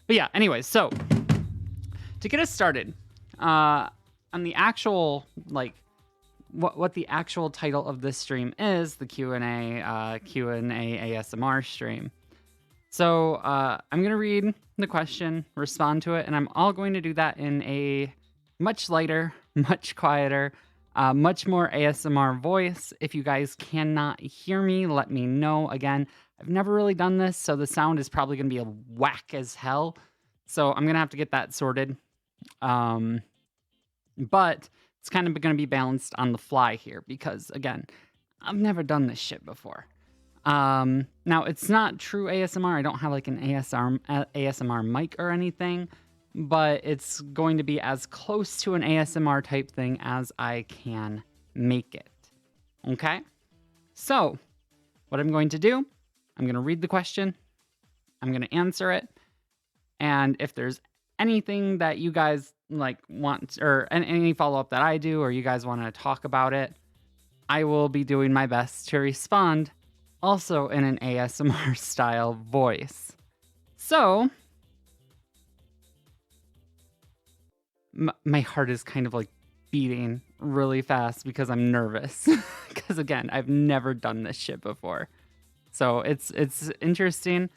But yeah, anyways, so to get us started, on the actual, like, what the actual title of this stream is, the Q&A-ASMR stream. So I'm going to read the question, respond to it, and I'm all going to do that in a much lighter, much quieter, much more ASMR voice. If you guys cannot hear me, let me know. Again, I've never really done this, so the sound is probably going to be a whack as hell. So I'm going to have to get that sorted. But it's kind of going to be balanced on the fly here because, again, I've never done this shit before. Now it's not true ASMR. I don't have like an ASMR mic or anything, but it's going to be as close to an ASMR type thing as I can make it. Okay? So, what I'm going to do, I'm going to read the question, I'm going to answer it, and if there's anything that you guys like want, or any follow-up that I do, or you guys want to talk about it, I will be doing my best to respond, also in an ASMR style voice. So, my heart is kind of like beating really fast because I'm nervous. Because again, I've never done this shit before. So it's interesting.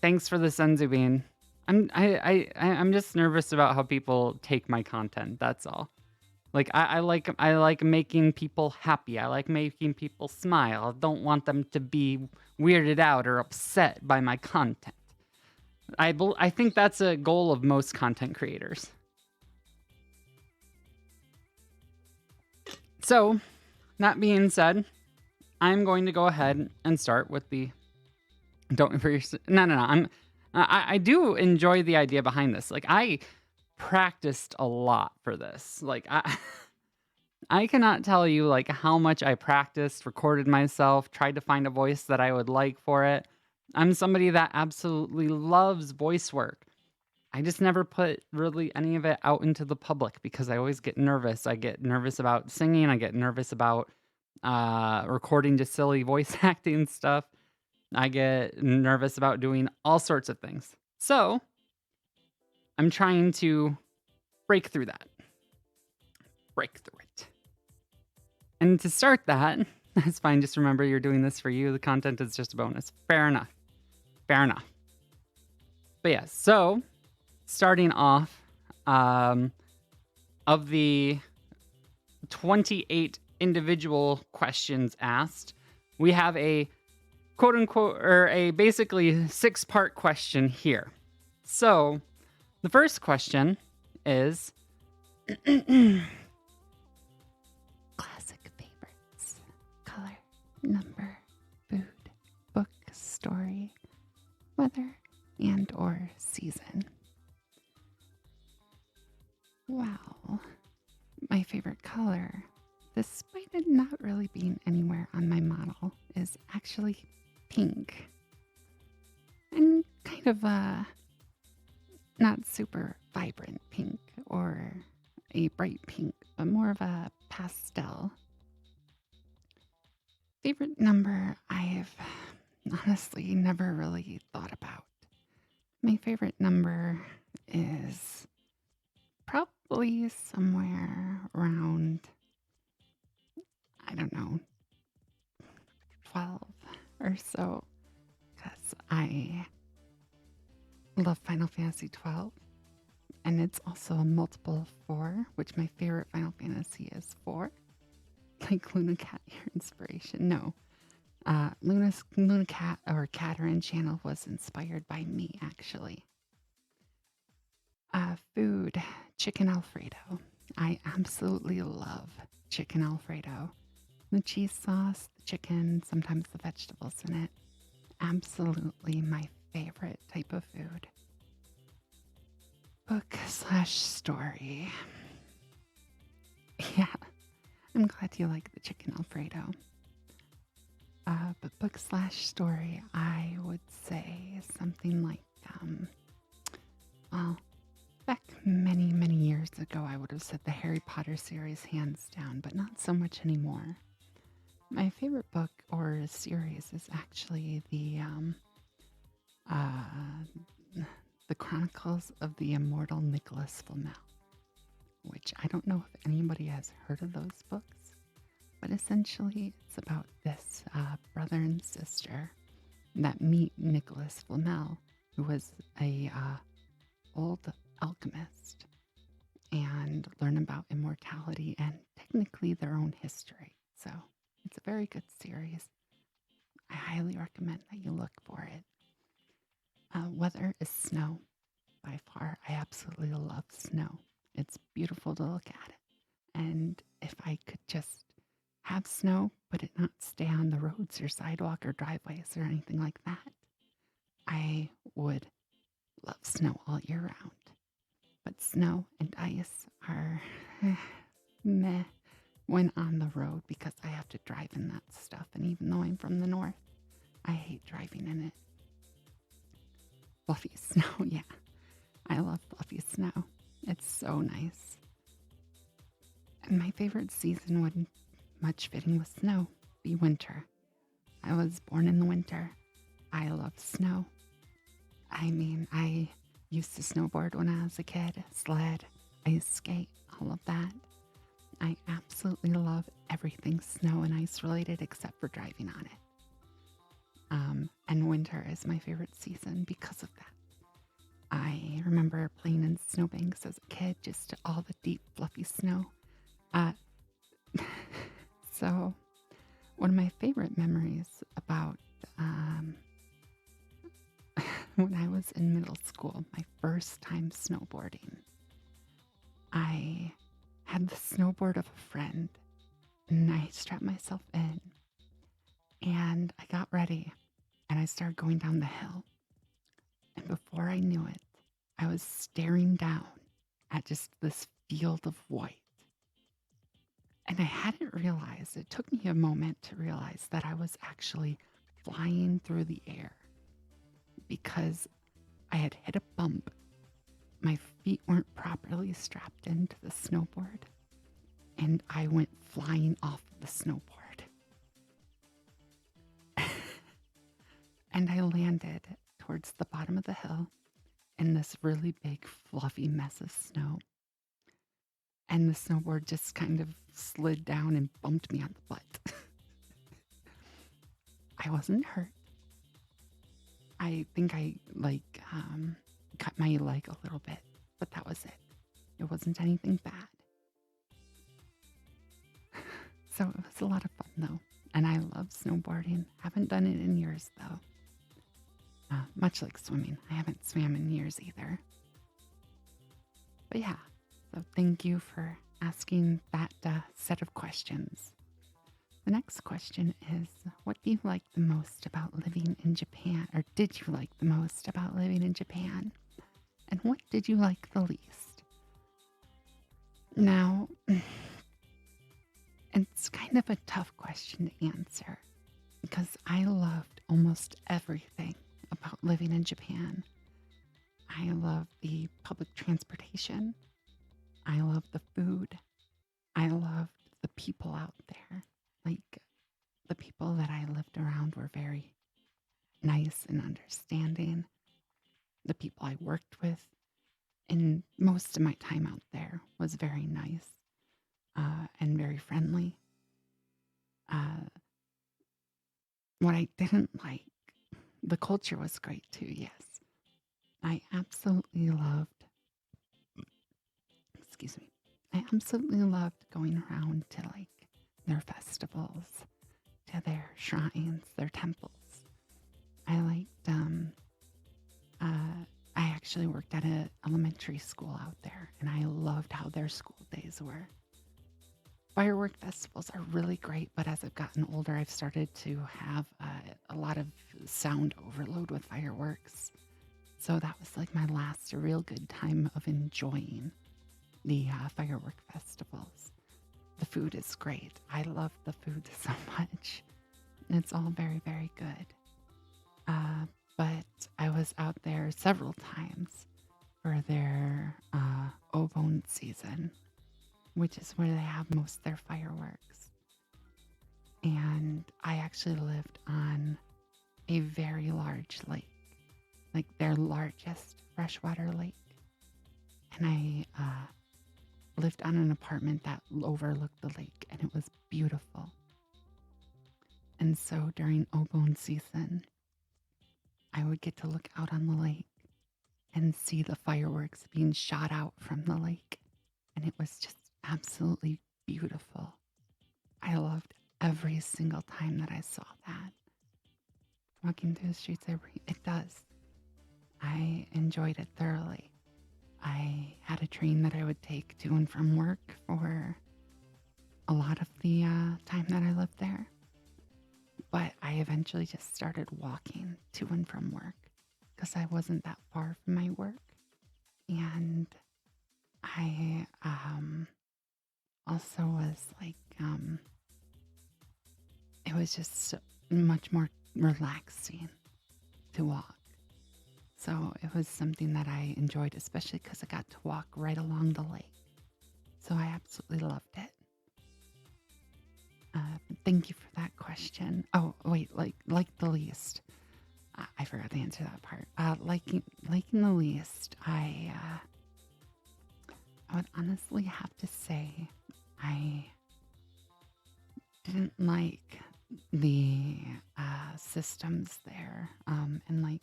Thanks for the senzu bean. I'm just nervous about how people take my content. That's all. Like I like making people happy. I like making people smile. I don't want them to be weirded out or upset by my content. I think that's a goal of most content creators. So, that being said, I'm going to go ahead and start with the I do enjoy the idea behind this. Like I practiced a lot for this. Like I cannot tell you like how much I practiced, recorded myself, tried to find a voice that I would like for it. I'm somebody that absolutely loves voice work. I just never put really any of it out into the public because I always get nervous. I get nervous about singing. I get nervous about recording just silly voice acting stuff. I get nervous about doing all sorts of things. So I'm trying to break through that. Break through it. And to start that, that's fine. Just remember you're doing this for you. The content is just a bonus. Fair enough. Fair enough. But yeah, so starting off, of the 28 individual questions asked, we have a quote unquote, or a basically 6-part question here. So the first question is classic favorites: color, number, food, book, story, weather, and or season. Wow, my favorite color, despite it not really being anywhere on my model, is actually pink. And kind of a not super vibrant pink or a bright pink, but more of a pastel. Favorite number I've honestly never really thought about. My favorite number is probably somewhere around, I don't know, 12 or so, because I love Final Fantasy 12, and it's also a multiple of 4, which my favorite Final Fantasy is 4. Like Luna Cat, your inspiration. No. Luna Cat, or Caterin channel, was inspired by me, actually. Food, chicken Alfredo. I absolutely love chicken Alfredo. The cheese sauce, the chicken, sometimes the vegetables in it. Absolutely my favorite type of food. Book/story. Yeah, I'm glad you like the chicken Alfredo. But book/story, I would say something like, well, back many, many years ago, I would have said the Harry Potter series, hands down, but not so much anymore. My favorite book or series is actually the Chronicles of the Immortal Nicholas Flamel, which I don't know if anybody has heard of those books, but essentially it's about this brother and sister that meet Nicholas Flamel, who was a old alchemist, and learn about immortality and technically their own history. So it's a very good series. I highly recommend that you look for it. Weather is snow by far. I absolutely love snow. It's beautiful to look at it. And if I could just have snow, but it not stay on the roads or sidewalk or driveways or anything like that, I would love snow all year round. But snow and ice are meh when on the road because I have to drive in that stuff. And even though I'm from the north, I hate driving in it. Fluffy snow, yeah. I love fluffy snow. It's so nice. And my favorite season would, much fitting with snow, be winter. I was born in the winter. I love snow. I mean, I used to snowboard when I was a kid, sled, ice skate, all of that. I absolutely love everything snow and ice related except for driving on it. And winter is my favorite season because of that. I remember playing in snowbanks as a kid, just all the deep, fluffy snow. Uh, so, one of my favorite memories about when I was in middle school, my first time snowboarding, I had the snowboard of a friend and I strapped myself in and I got ready and I started going down the hill. And before I knew it, I was staring down at just this field of white. And I hadn't realized, it took me a moment to realize that I was actually flying through the air because I had hit a bump. My feet weren't properly strapped into the snowboard, and I went flying off the snowboard. And I landed towards the bottom of the hill in this really big, fluffy mess of snow. And the snowboard just kind of slid down and bumped me on the butt. I wasn't hurt. I think I cut my leg a little bit, but that was it. It wasn't anything bad. So it was a lot of fun though. And I love snowboarding. Haven't done it in years though. Much like swimming. I haven't swam in years either. But yeah, so thank you for asking that set of questions. The next question is, what do you like the most about living in Japan? Or did you like the most about living in Japan? And what did you like the least? Now, it's kind of a tough question to answer because I loved almost everything about living in Japan. I love the public transportation. I love the food. I loved the people out there. Like, the people that I lived around were very nice and understanding. The people I worked with in most of my time out there was very nice and very friendly. What I didn't like, the culture was great too, yes. I absolutely loved, excuse me, I absolutely loved going around to like their festivals, to their shrines, their temples. I liked, I actually worked at an elementary school out there, and I loved how their school days were. Firework festivals are really great, but as I've gotten older, I've started to have a lot of sound overload with fireworks. So that was like my last real good time of enjoying the firework festivals. The food is great. I love the food so much. It's all very, very good. But I was out there several times for their Obon season, which is where they have most of their fireworks. And I actually lived on a very large lake, like their largest freshwater lake. And I lived on an apartment that overlooked the lake, and it was beautiful. And so during Obone season, I would get to look out on the lake and see the fireworks being shot out from the lake. And it was just absolutely beautiful. I loved every single time that I saw that. Walking through the streets, it does. I enjoyed it thoroughly. I had a train that I would take to and from work for a lot of the time that I lived there. But I eventually just started walking to and from work because I wasn't that far from my work. And I also was like, it was just much more relaxing to walk. So it was something that I enjoyed, especially because I got to walk right along the lake. So I absolutely loved it. Thank you for that question. Oh, wait, like the least. I forgot to answer that part. Liking the least, I would honestly have to say I didn't like the systems there. And like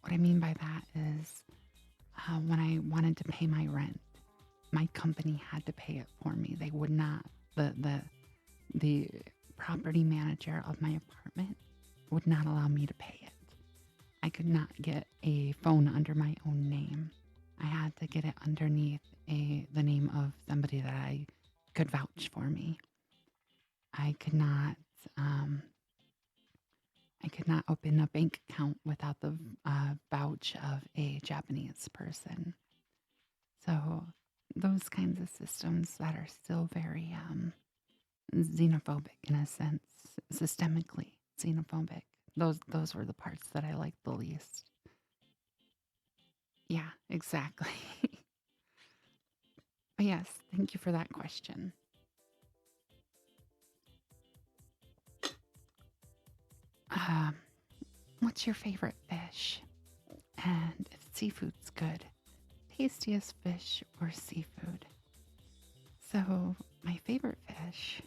what I mean by that is when I wanted to pay my rent, my company had to pay it for me. They would not. The property manager of my apartment would not allow me to pay it. I could not get a phone under my own name. I had to get it underneath the name of somebody that I could vouch for me. I could not open a bank account without the vouch of a Japanese person. So those kinds of systems that are still very xenophobic in a sense, systemically xenophobic. Those were the parts that I liked the least. Yeah, exactly. But yes, thank you for that question. Um, what's your favorite fish? And if seafood's good, tastiest fish or seafood? So my favorite fish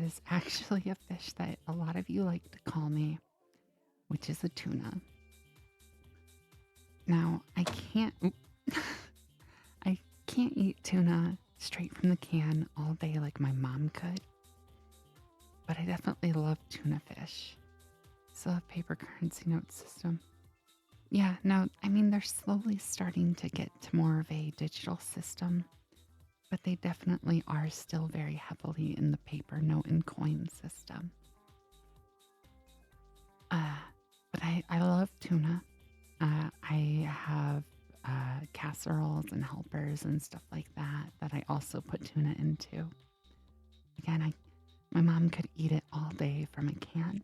is actually a fish that a lot of you like to call me, which is a tuna. Now, I can't eat tuna straight from the can all day like my mom could, but I definitely love tuna fish. Still have paper currency note system. Yeah, no, I mean, they're slowly starting to get to more of a digital system, but they definitely are still very heavily in the paper note and coin system. But I love tuna. I have casseroles and helpers and stuff like that I also put tuna into. Again, my mom could eat it all day from a can.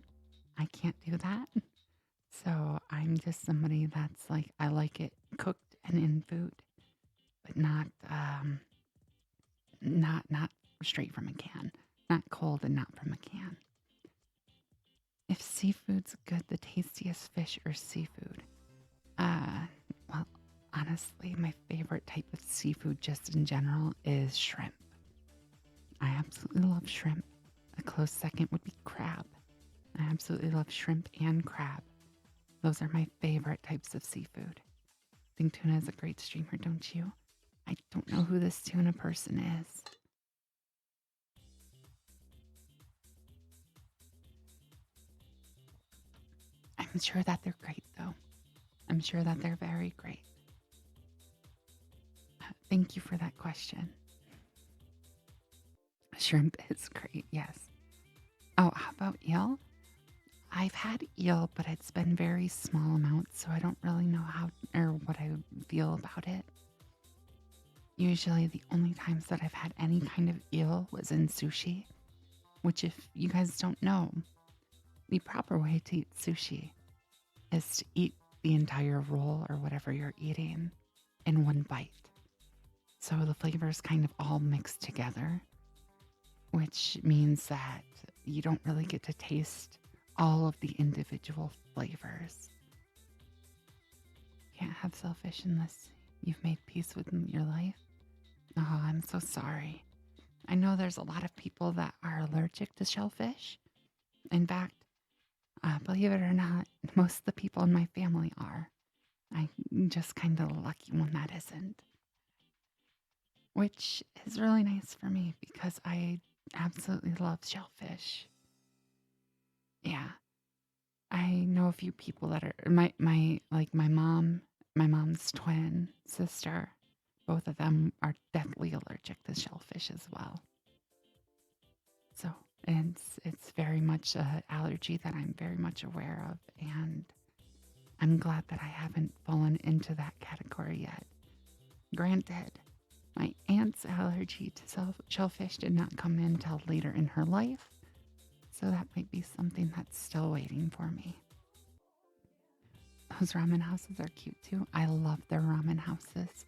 I can't do that. So I'm just somebody that's like, I like it cooked and in food, but not straight from a can, not cold and not from a can. If seafood's good, the tastiest fish or seafood? Well, honestly, my favorite type of seafood just in general is shrimp. I absolutely love shrimp. A close second would be crab. I absolutely love shrimp and crab. Those are my favorite types of seafood. I think tuna is a great streamer, don't you? I don't know who this tuna person is. I'm sure that they're great, though. I'm sure that they're very great. Thank you for that question. Shrimp is great, yes. Oh, how about eel? I've had eel, but it's been very small amounts, so I don't really know how or what I feel about it. Usually, the only times that I've had any kind of eel was in sushi, which, if you guys don't know, the proper way to eat sushi is to eat the entire roll or whatever you're eating in one bite. So the flavors kind of all mix together, which means that you don't really get to taste all of the individual flavors. Yeah, have shellfish unless you've made peace with your life. Oh, I'm so sorry. I know there's a lot of people that are allergic to shellfish. In fact, believe it or not, most of the people in my family are. I'm just kind of the lucky one that isn't, which is really nice for me because I absolutely love shellfish. Yeah, I know a few people that are my mom's twin sister. Both of them are deathly allergic to shellfish as well. So it's very much an allergy that I'm very much aware of, and I'm glad that I haven't fallen into that category yet. Granted, my aunt's allergy to shellfish did not come in till later in her life, so that might be something that's still waiting for me. Those ramen houses are cute too. I love their ramen houses.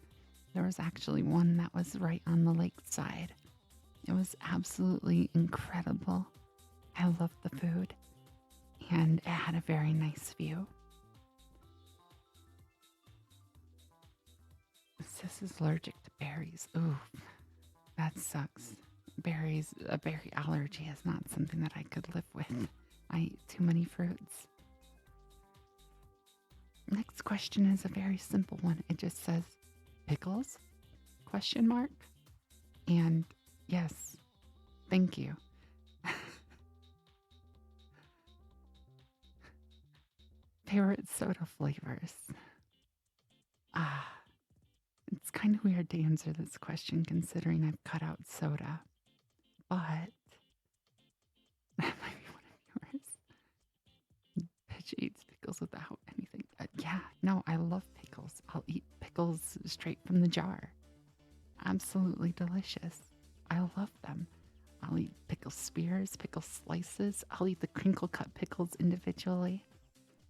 There was actually one that was right on the lakeside. It was absolutely incredible. I loved the food, and it had a very nice view. Sis is allergic to berries. Ooh, that sucks. A berry allergy is not something that I could live with. I eat too many fruits. Next question is a very simple one. It just says, pickles? Question mark. And yes, thank you. Favorite soda flavors? Ah, it's kind of weird to answer this question considering I've cut out soda, but that might be one of yours. Pitch eats pickles without anything. Yeah, no, I love pickles. I'll eat pickles straight from the jar. Absolutely delicious. I love them. I'll eat pickle spears, pickle slices. I'll eat the crinkle cut pickles individually.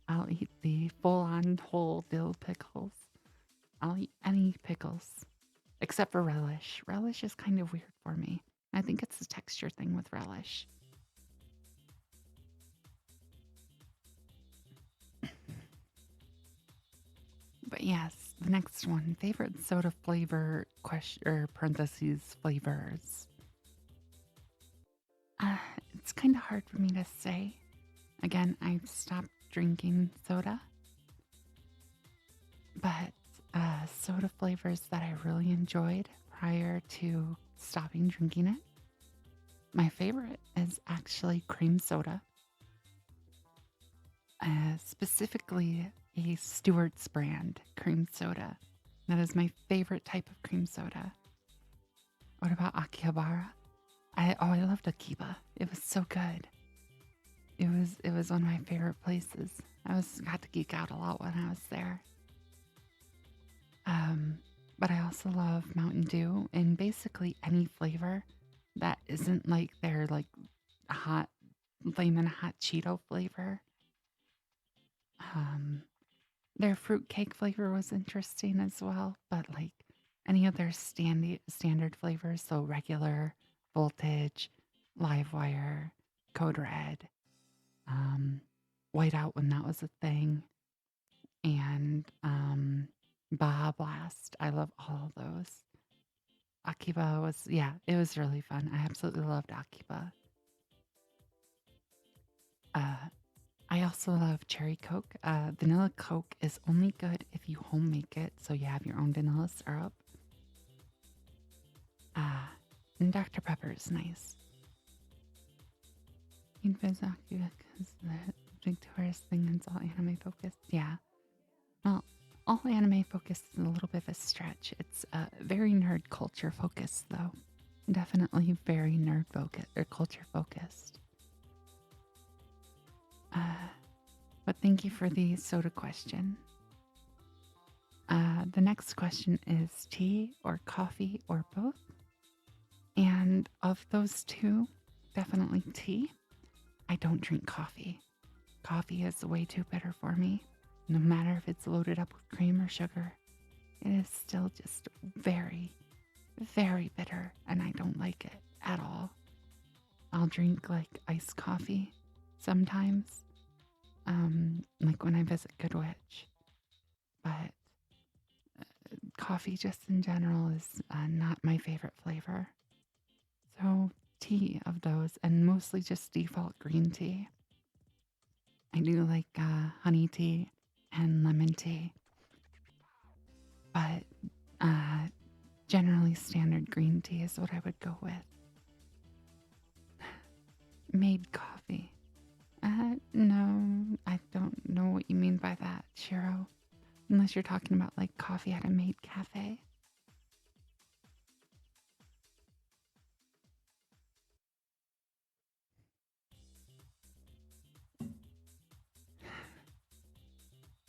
I'll eat the full on whole dill pickles. I'll eat any pickles except for relish. Relish is kind of weird for me. I think it's a texture thing with relish. But yes, the next one, favorite soda flavor question or parentheses flavors. Uh, it's kind of hard for me to say. Again, I've stopped drinking soda, but soda flavors that I really enjoyed prior to stopping drinking it. My favorite is actually cream soda, specifically a Stewart's brand cream soda. That is my favorite type of cream soda. What about Akihabara? I loved Akiba. It was so good. It was one of my favorite places. Got to geek out a lot when I was there. But I also love Mountain Dew and basically any flavor that isn't like their like hot flamin' hot Cheeto flavor. Um, their fruitcake flavor was interesting as well, but like any of their standard flavors, so regular, voltage, live wire, code red, um, whiteout when that was a thing, and Baja Blast. I love all of those. Akiba was, yeah, it was really fun. I absolutely loved Akiba. Uh, I also love cherry Coke. Vanilla Coke is only good if you home make it, so you have your own vanilla syrup. And Dr. Pepper is nice. Akiba because the big tourist thing is all anime focused. Yeah. Well, all anime focused is a little bit of a stretch. It's very nerd culture focused, though. Definitely very nerd focused or culture focused. But thank you for the soda question. The next question is tea or coffee or both? And of those two, definitely tea. I don't drink coffee. Coffee is way too bitter for me. No matter if it's loaded up with cream or sugar, it is still just very, very bitter, and I don't like it at all. I'll drink like iced coffee sometimes, like when I visit Good Witch. But coffee just in general is not my favorite flavor. So, tea of those, and mostly just default green tea. I do like honey tea and lemon tea, but uh, generally standard green tea is what I would go with. Made coffee. No, I don't know what you mean by that, Shiro. Unless you're talking about like coffee at a maid cafe.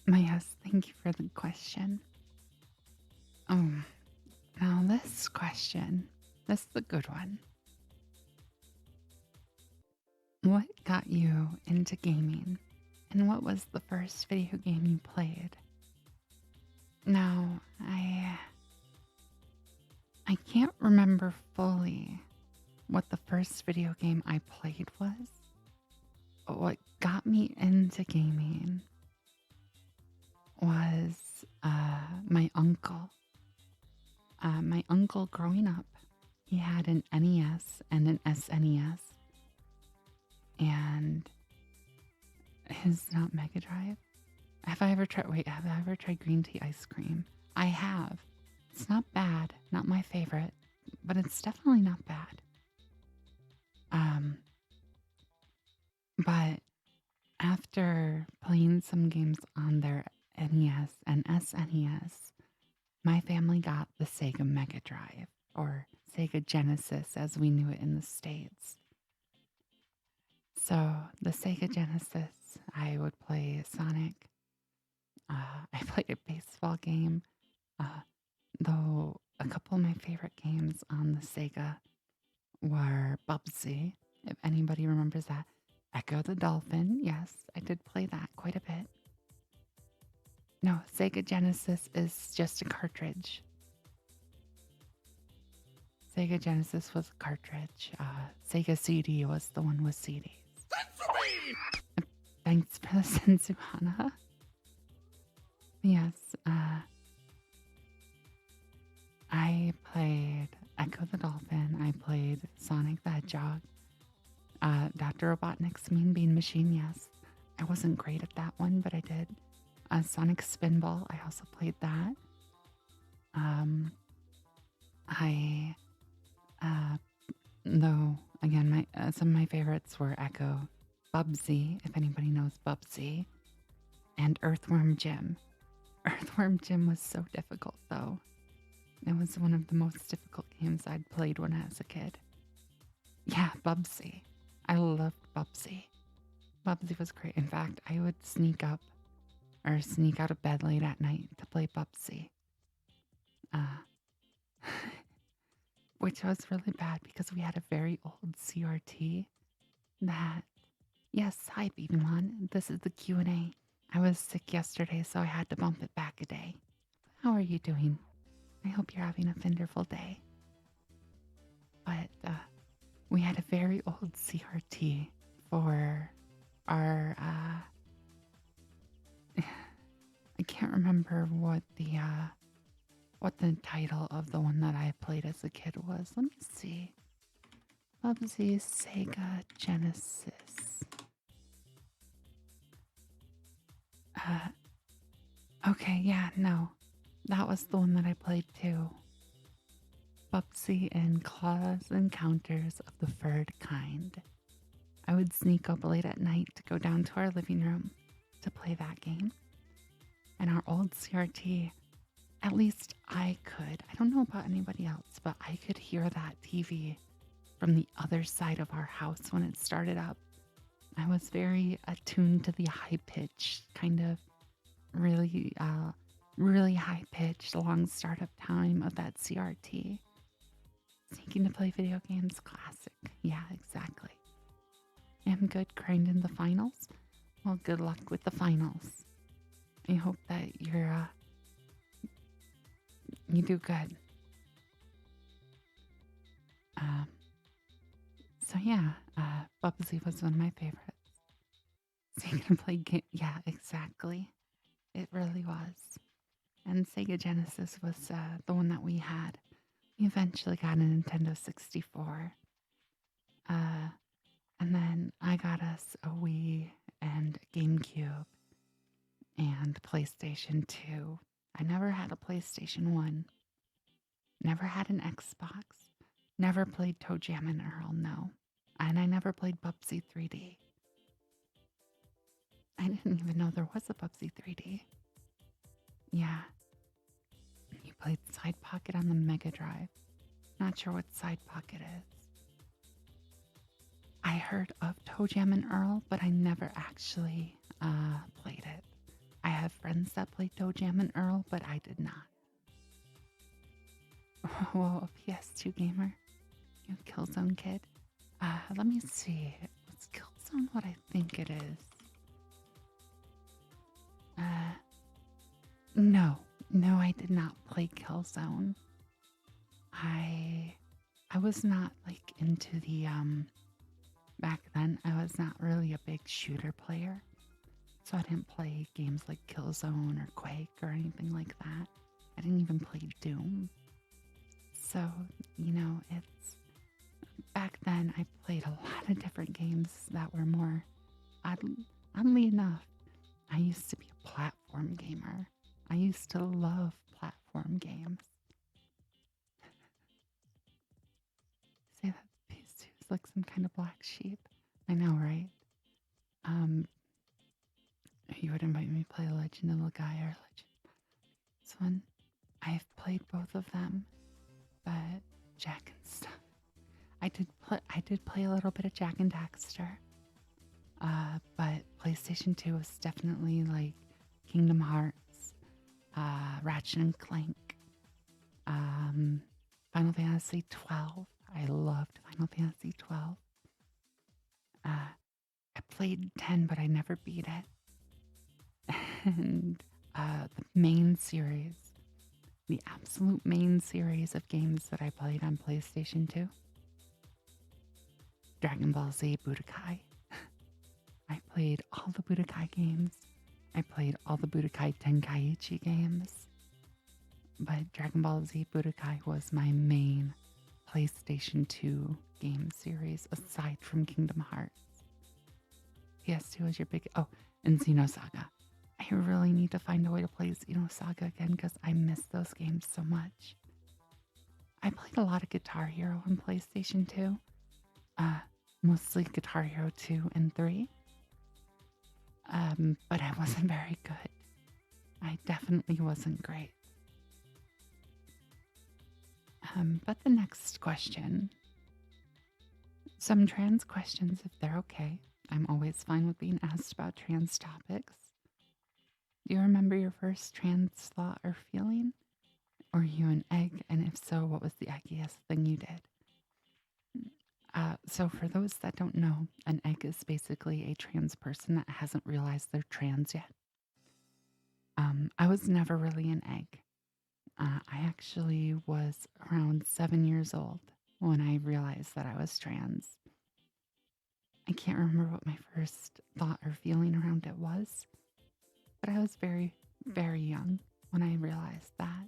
Yes, thank you for the question. Oh, now this question, this is a good one. What got you into gaming? And what was the first video game you played? Now, I can't remember fully what the first video game I played was. But what got me into gaming was my uncle. My uncle growing up, he had an NES and an SNES. And his not Mega Drive. Have I ever tried green tea ice cream? I have. It's not bad, not my favorite, but it's definitely not bad. But after playing some games on their NES and SNES, my family got the Sega Mega Drive, or Sega Genesis as we knew it in the States. So the Sega Genesis, I would play Sonic. I played a baseball game, though a couple of my favorite games on the Sega were Bubsy, if anybody remembers that. Echo the Dolphin, yes, I did play that quite a bit. No, Sega Genesis is just a cartridge. Sega Genesis was a cartridge. Sega CD was the one with CDs. Thanks for the Sensuhana. Yes, I played Echo the Dolphin. I played Sonic the Hedgehog. Dr. Robotnik's Mean Bean Machine, yes. I wasn't great at that one, but I did. Sonic Spinball, I also played that. Though, again, some of my favorites were Echo, Bubsy, if anybody knows Bubsy, and Earthworm Jim. Earthworm Jim was so difficult, though. It was one of the most difficult games I'd played when I was a kid. Yeah, Bubsy. I loved Bubsy. Bubsy was great. In fact, I would sneak out of bed late at night to play Bubsy. Which was really bad because we had a very old CRT that, yes, hi, Beebymon. This is the Q&A. I was sick yesterday, so I had to bump it back a day. How are you doing? I hope you're having a wonderful day. But we had a very old CRT for our, I can't remember what the title of the one that I played as a kid was. Let me see. Bubsy Sega Genesis. Okay, yeah, no. That was the one that I played too. Bubsy and Claws Encounters of the Furred Kind. I would sneak up late at night to go down to our living room to play that game. And our old CRT, at least I could. I don't know about anybody else, but I could hear that TV from the other side of our house when it started up. I was very attuned to the high pitch, kind of really high pitched, long startup time of that CRT. Sneaking to play video games, classic. Yeah, exactly. Am good grinding the finals? Well, good luck with the finals. I hope that you do good. So yeah, Bubsy was one of my favorites. So you can play game. Yeah, exactly. It really was. and Sega Genesis was the one that we had. We eventually got a Nintendo 64. Uh, and then I got us a Wii and a GameCube and PlayStation 2. I never had a PlayStation 1. Never had an Xbox. Never played Toe Jam and Earl, no. And I never played Bubsy 3D. I didn't even know there was a Bubsy 3D. Yeah. You played Side Pocket on the Mega Drive. Not sure what Side Pocket is. I heard of Toe Jam and Earl, but I never actually played it. I have friends that played Toe Jam and Earl, but I did not. Whoa, a PS2 gamer? You Killzone kid? Let me see. Was Killzone what I think it is? No. No, I did not play Killzone. I was not like into the back then I was not really a big shooter player. So I didn't play games like Killzone or Quake or anything like that. I didn't even play Doom. So, it's back then I played a lot of different games that were more oddly enough, I used to be a platform gamer. I used to love platform games. Say that piece is like some kind of black sheep. I know, right? You would invite me to play Legend of the Gaia or Legend. This one, I've played both of them, but Jack and stuff. I did play a little bit of Jack and Daxter. But PlayStation 2 was definitely like Kingdom Hearts, Ratchet and Clank, Final Fantasy 12. I loved Final Fantasy 12. I played 10, but I never beat it. And the main series, the absolute main series of games that I played on PlayStation 2, Dragon Ball Z Budokai. I played all the Budokai games. I played all the Budokai Tenkaichi games. But Dragon Ball Z Budokai was my main PlayStation 2 game series, aside from Kingdom Hearts. PS2 was your big... Oh, and Xenosaga. I really need to find a way to play Xenosaga again because I miss those games so much. I played a lot of Guitar Hero on PlayStation 2. Mostly Guitar Hero 2 and 3. But I wasn't very good. I definitely wasn't great. But the next question. Some trans questions, if they're okay. I'm always fine with being asked about trans topics. Do you remember your first trans thought or feeling? Were you an egg? And if so, what was the eggiest thing you did? So for those that don't know, an egg is basically a trans person that hasn't realized they're trans yet. I was never really an egg. I actually was around 7 years old when I realized that I was trans. I can't remember what my first thought or feeling around it was, but I was very, very young when I realized that.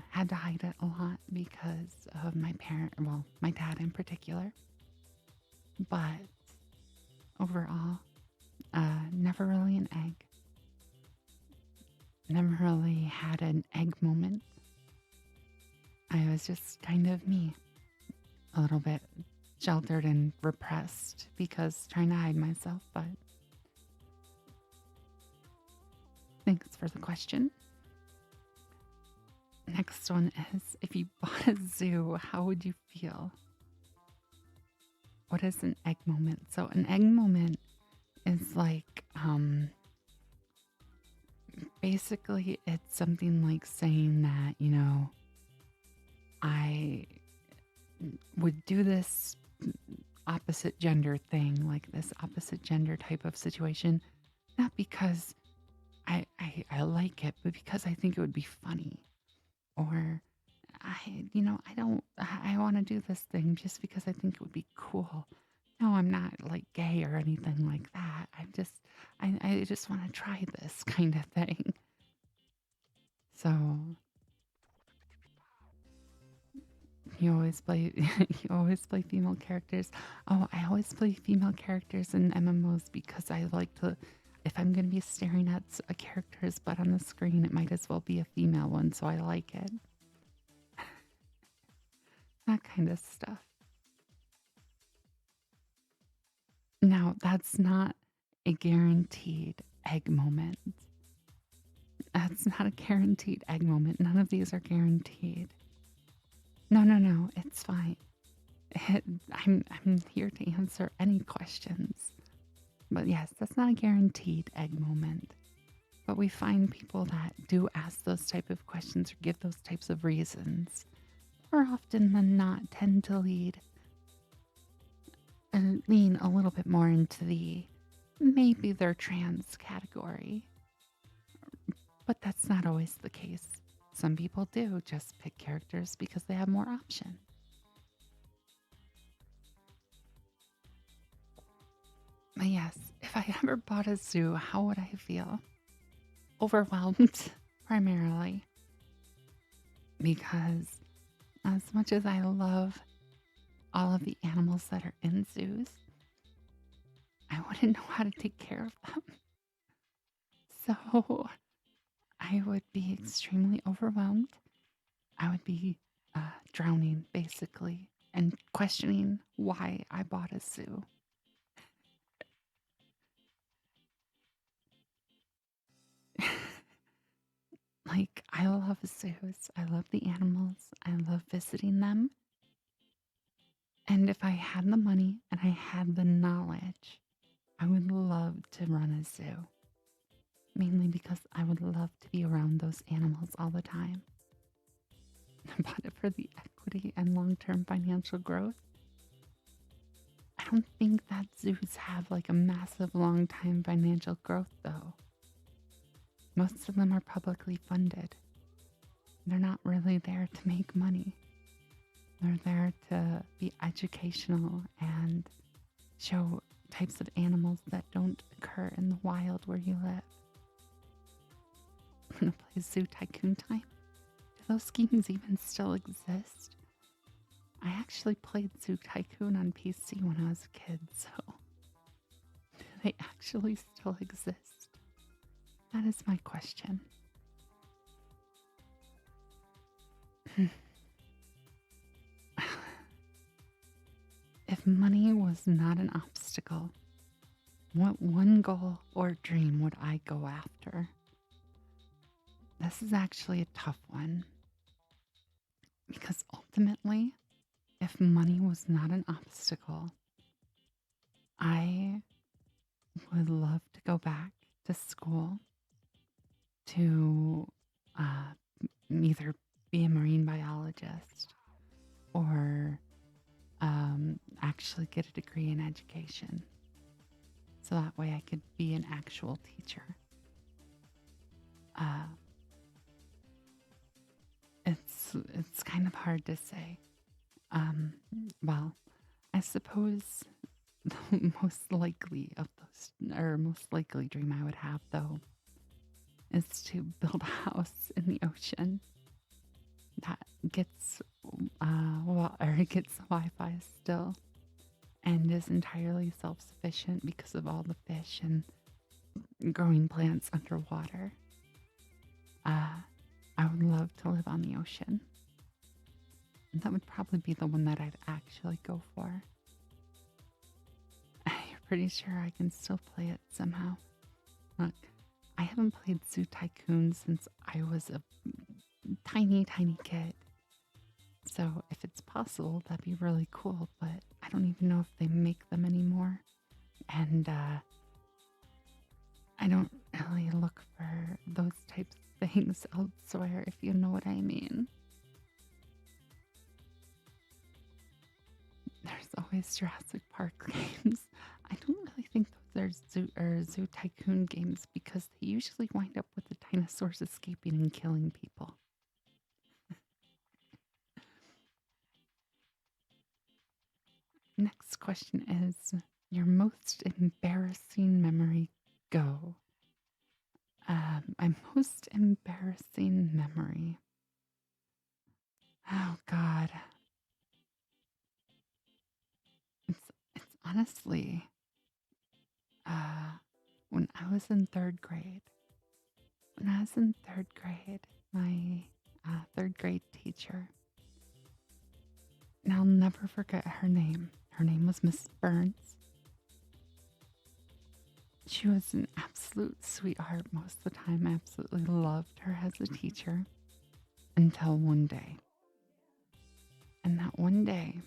Had to hide it a lot because of my my dad in particular. But overall, never really an egg. Never really had an egg moment. I was just kind of me. A little bit sheltered and repressed because trying to hide myself, but thanks for the question. Next one is, if you bought a zoo, how would you feel? What is an egg moment? So an egg moment is like, basically it's something like saying that, I would do this opposite gender thing, like this opposite gender type of situation, not because I like it, but because I think it would be funny. Or I want to do this thing just because I think it would be cool. No, I'm not like gay or anything like that. I just want to try this kind of thing. So you always play you always play female characters. Oh, I always play female characters in MMOs because I like to if I'm going to be staring at a character's butt on the screen, it might as well be a female one, so I like it. That kind of stuff. Now, that's not a guaranteed egg moment. That's not a guaranteed egg moment. None of these are guaranteed. No, no, no. It's fine. I'm here to answer any questions. But yes, that's not a guaranteed egg moment. But we find people that do ask those type of questions or give those types of reasons more often than not tend to lead and lean a little bit more into the maybe they're trans category. But that's not always the case. Some people do just pick characters because they have more options. But yes, if I ever bought a zoo, how would I feel? Overwhelmed, primarily. Because as much as I love all of the animals that are in zoos, I wouldn't know how to take care of them. So I would be extremely overwhelmed. I would be drowning, basically, and questioning why I bought a zoo. Like, I love zoos. I love the animals. I love visiting them. And if I had the money and I had the knowledge, I would love to run a zoo. Mainly because I would love to be around those animals all the time. But for the equity and long-term financial growth, I don't think that zoos have like a massive long-time financial growth though. Most of them are publicly funded. They're not really there to make money. They're there to be educational and show types of animals that don't occur in the wild where you live. I'm gonna play Zoo Tycoon time. Do those schemes even still exist? I actually played Zoo Tycoon on PC when I was a kid, so do they actually still exist? That is my question. If money was not an obstacle, what one goal or dream would I go after? This is actually a tough one because ultimately, if money was not an obstacle, I would love to go back to school to uh, either be a marine biologist or actually get a degree in education. So that way I could be an actual teacher. Uh, it's kind of hard to say. Um, well, I suppose the most likely of those, or most likely dream I would have though, is to build a house in the ocean that gets, or it gets Wi-Fi still, and is entirely self-sufficient because of all the fish and growing plants underwater. I would love to live on the ocean. That would probably be the one that I'd actually go for. I'm pretty sure I can still play it somehow. Look, I haven't played Zoo Tycoon since I was a tiny, tiny kid. So if it's possible, that'd be really cool, but I don't even know if they make them anymore. And I don't really look for those types of things elsewhere, if you know what I mean. There's always Jurassic Park games. I don't really think those are Zoo Tycoon games because they usually wind up with the dinosaurs escaping and killing people. Next question is your most embarrassing memory go. My most embarrassing memory. Oh God, it's honestly uh, when I was in third grade. When I was in third grade, my third grade teacher, and I'll never forget her name. Her name was Miss Burns. She was an absolute sweetheart most of the time. I absolutely loved her as a teacher until one day. And that one day,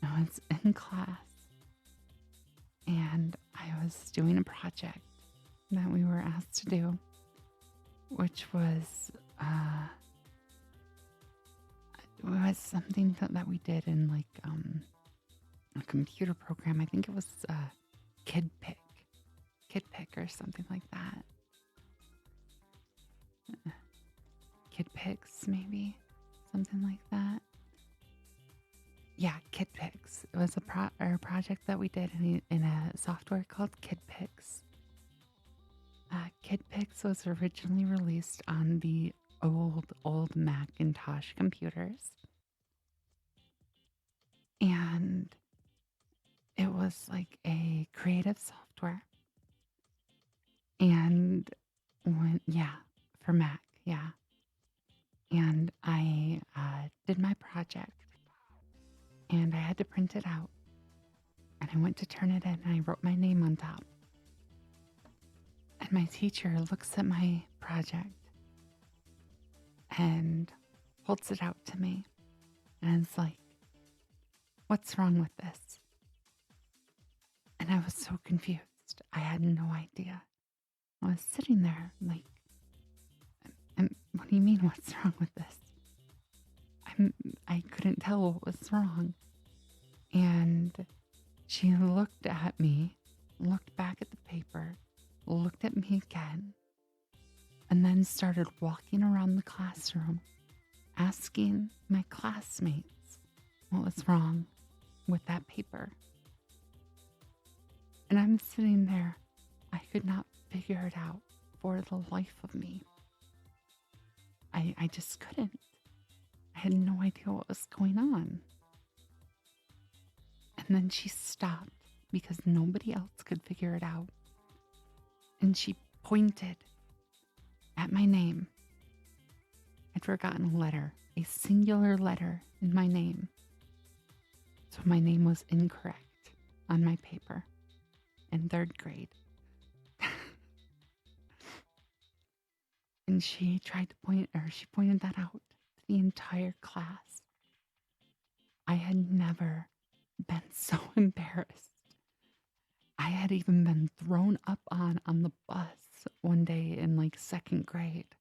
I was in class and I was doing a project that we were asked to do, which was something that we did in like a computer program. I think it was Kid Pick, Kid Pick or something like that. Kid Picks, maybe something like that. Yeah, Kid Picks. It was a project that we did in a software called Kid Picks. Kid Picks was originally released on the old Macintosh computers, and it was like a creative software. And yeah, for Mac, yeah. And I did my project, and I had to print it out, and I went to turn it in, and I wrote my name on top. And my teacher looks at my project and holds it out to me and is like, "What's wrong with this?" And I was so confused. I had no idea. I was sitting there like, what do you mean, what's wrong with this? I couldn't tell what was wrong. And she looked at me, looked back at the paper, looked at me again, and then started walking around the classroom, asking my classmates what was wrong with that paper. And I'm sitting there, I could not figure it out for the life of me. I just couldn't. I had no idea what was going on. And then she stopped because nobody else could figure it out. And she pointed at my name. I'd forgotten a letter, a singular letter in my name. So my name was incorrect on my paper in third grade. And she pointed that out to the entire class. I had never been so embarrassed. I had even been thrown up on the bus one day in like second grade.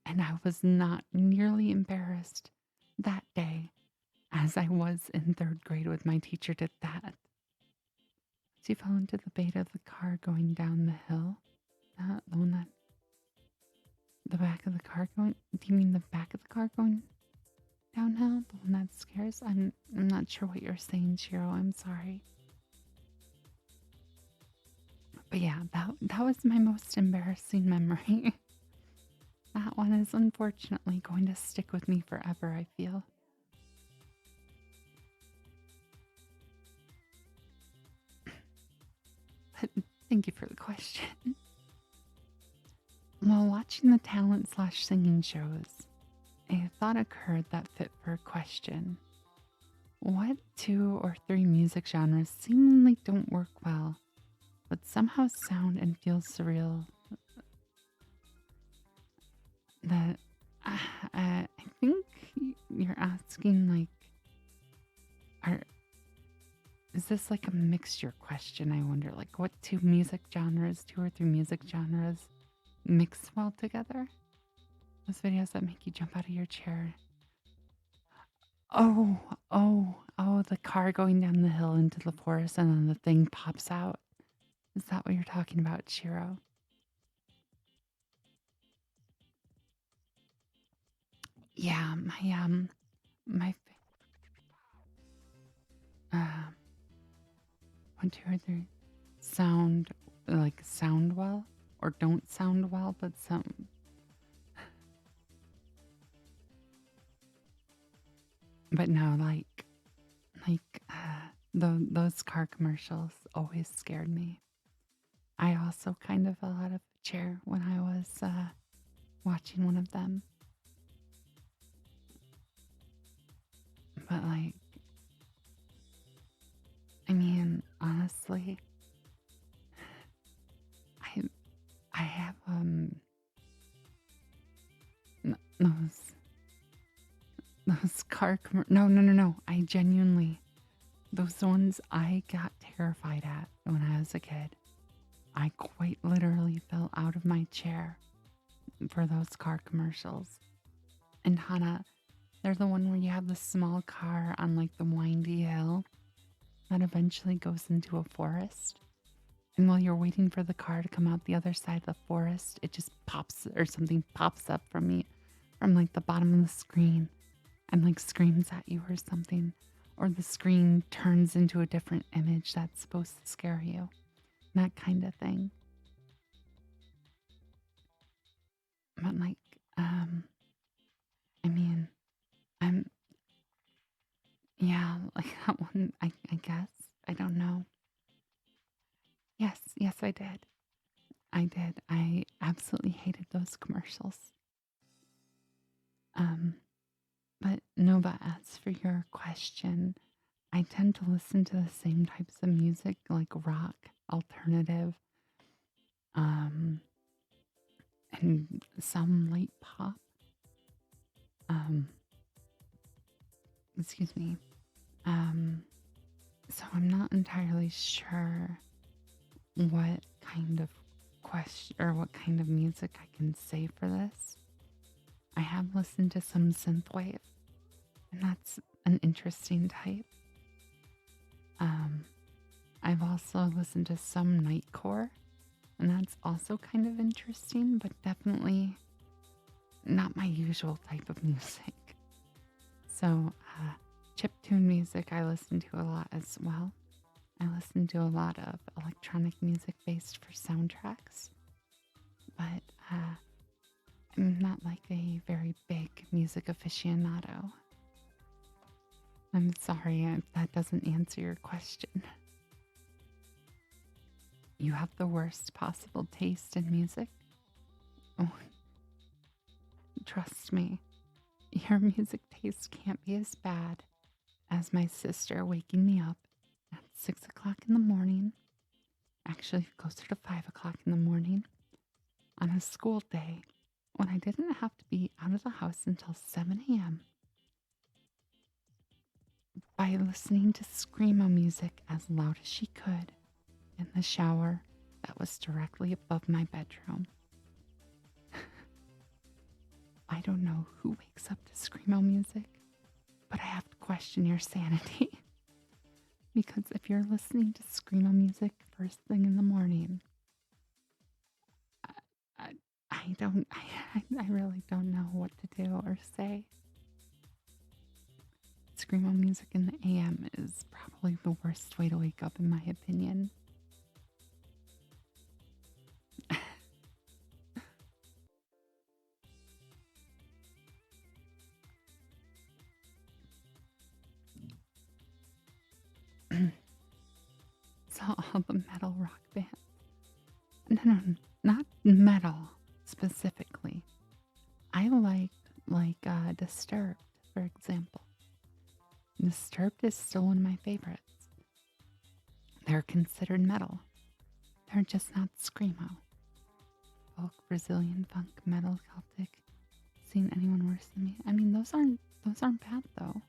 And I was not nearly embarrassed that day as I was in third grade with my teacher did that. She fell into the beta of the car going down the hill. The one that, the back of the car going, do you mean the back of the car going downhill? The one that scares? I'm not sure what you're saying, Shiro. I'm sorry. But yeah, that was my most embarrassing memory. That one is unfortunately going to stick with me forever, I feel. But thank you for the question. While watching the talent/singing shows, a thought occurred that fit for a question. What 2 or 3 music genres seemingly don't work well, but somehow sound and feel surreal? That I think you're asking like, is this like a mixture question? I wonder, like, what 2 or 3 music genres mix well together? Those videos that make you jump out of your chair. Oh, the car going down the hill into the forest and then the thing pops out. Is that what you're talking about, Shiro? Yeah, my 1, 2, or 3 sound well. or don't sound well, but some. But no, those car commercials always scared me. I also kind of fell out of the chair when I was watching one of them. But I mean, honestly, I I have those no. I genuinely, those ones I got terrified at when I was a kid. I quite literally fell out of my chair for those car commercials. And Hannah, they're the one where you have the small car on like the windy hill that eventually goes into a forest. And while you're waiting for the car to come out the other side of the forest, it just pops or something pops up from me from like the bottom of the screen and like screams at you or something. Or the screen turns into a different image that's supposed to scare you. That kind of thing. But um, I mean, I'm, yeah, like that one, I guess. I don't know. Yes, I did. I did. I absolutely hated those commercials. Um, but no, but as for your question, I tend to listen to the same types of music like rock, alternative, um, and some light pop. Um, excuse me. Um, so I'm not entirely sure what kind of question or what kind of music I can say for this. I have listened to some synthwave, and that's an interesting type. Um, I've also listened to some nightcore, and that's also kind of interesting, but definitely not my usual type of music. So, chiptune music I listen to a lot as well. I listen to a lot of electronic music based for soundtracks, but I'm not like a very big music aficionado. I'm sorry if that doesn't answer your question. You have the worst possible taste in music? Oh, trust me, your music taste can't be as bad as my sister waking me up at 6 o'clock in the morning, actually closer to 5 o'clock in the morning, on a school day when I didn't have to be out of the house until 7 a.m. by listening to screamo music as loud as she could in the shower that was directly above my bedroom. I don't know who wakes up to screamo music, but I have to question your sanity. Because if you're listening to screamo music first thing in the morning, I, I really don't know what to do or say. Screamo music in the AM is probably the worst way to wake up, in my opinion. So all the metal rock bands. No, not metal specifically. I liked Disturbed, for example. Disturbed is still one of my favorites. They're considered metal. They're just not screamo. Folk, Brazilian funk, metal, Celtic. Seen anyone worse than me? I mean, those aren't bad though.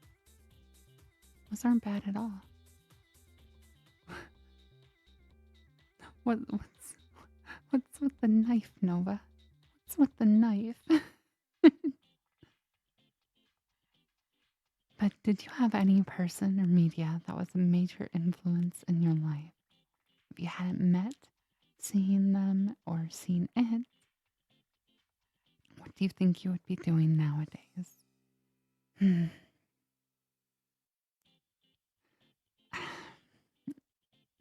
Those aren't bad at all. What's with the knife, Nova? What's with the knife? But did you have any person or media that was a major influence in your life? If you hadn't met, seen them, or seen it, what do you think you would be doing nowadays? Hmm.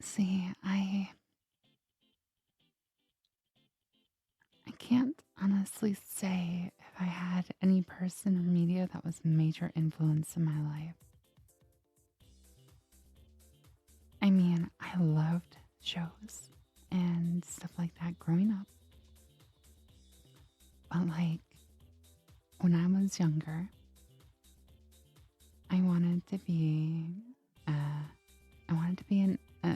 See, can't honestly say if I had any person or media that was a major influence in my life. I mean, I loved shows and stuff like that growing up. But like when I was younger, I wanted to be, uh,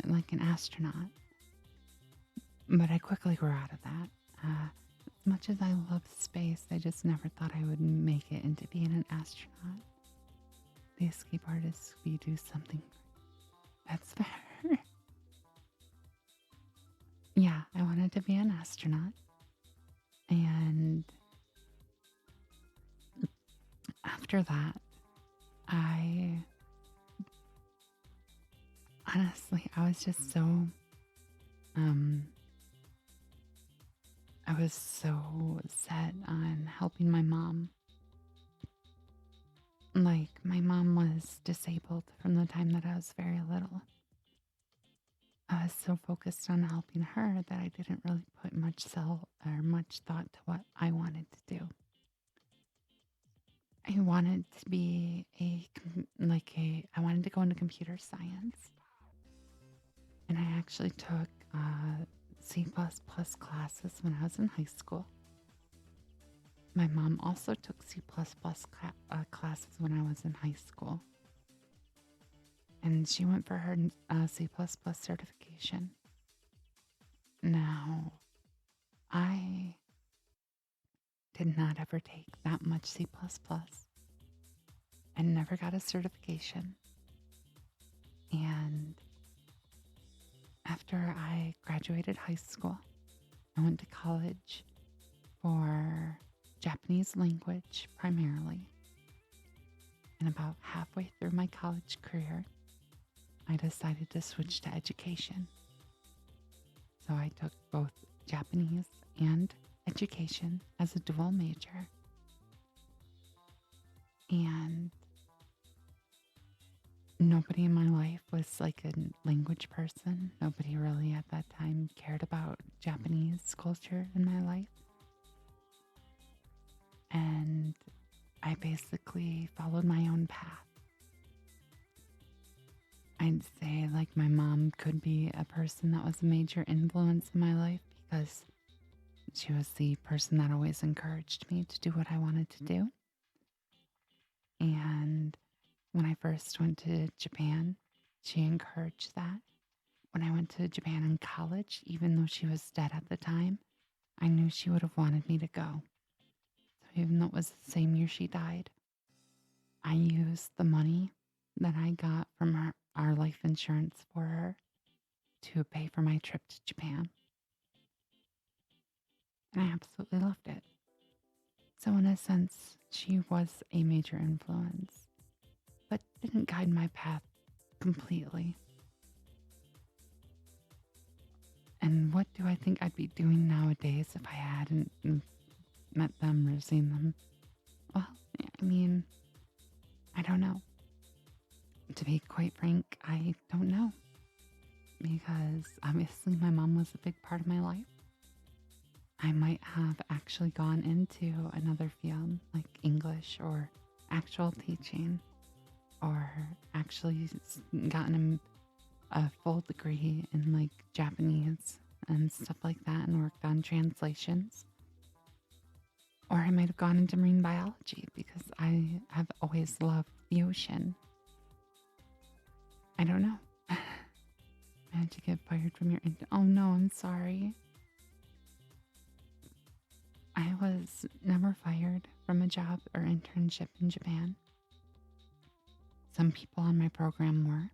like an astronaut. But I quickly grew out of that. As much as I love space, I just never thought I would make it into being an astronaut. The escape artist, we do something that's fair. Yeah, I wanted to be an astronaut. And after that, I honestly, I was just so, um, I was so set on helping my mom. Like, my mom was disabled from the time that I was very little. I was so focused on helping her that I didn't really put much thought to what I wanted to do. I wanted to be I wanted to go into computer science. And I actually took C++ classes when I was in high school. My mom also took C++ classes when I was in high school. And she went for her C++ certification. Now, I did not ever take that much C++ and never got a certification. And after I graduated high school, I went to college for Japanese language primarily. And about halfway through my college career, I decided to switch to education. So I took both Japanese and education as a dual major. And nobody in my life was like a language person. Nobody really at that time cared about Japanese culture in my life. And I basically followed my own path. I'd say like my mom could be a person that was a major influence in my life because she was the person that always encouraged me to do what I wanted to do. And when I first went to Japan, she encouraged that. When I went to Japan in college, even though she was dead at the time, I knew she would have wanted me to go. So even though it was the same year she died, I used the money that I got from our life insurance for her to pay for my trip to Japan. And I absolutely loved it. So in a sense, she was a major influence, but didn't guide my path completely. And what do I think I'd be doing nowadays if I hadn't met them or seen them? Well, I mean, I don't know. To be quite frank, I don't know. Because obviously my mom was a big part of my life. I might have actually gone into another field like English or actual teaching, or actually gotten a full degree in like Japanese and stuff like that and worked on translations. Or I might have gone into marine biology because I have always loved the ocean. I don't know. Had to get fired from your oh no, I'm sorry. I was never fired from a job or internship in Japan. Some people on my program were,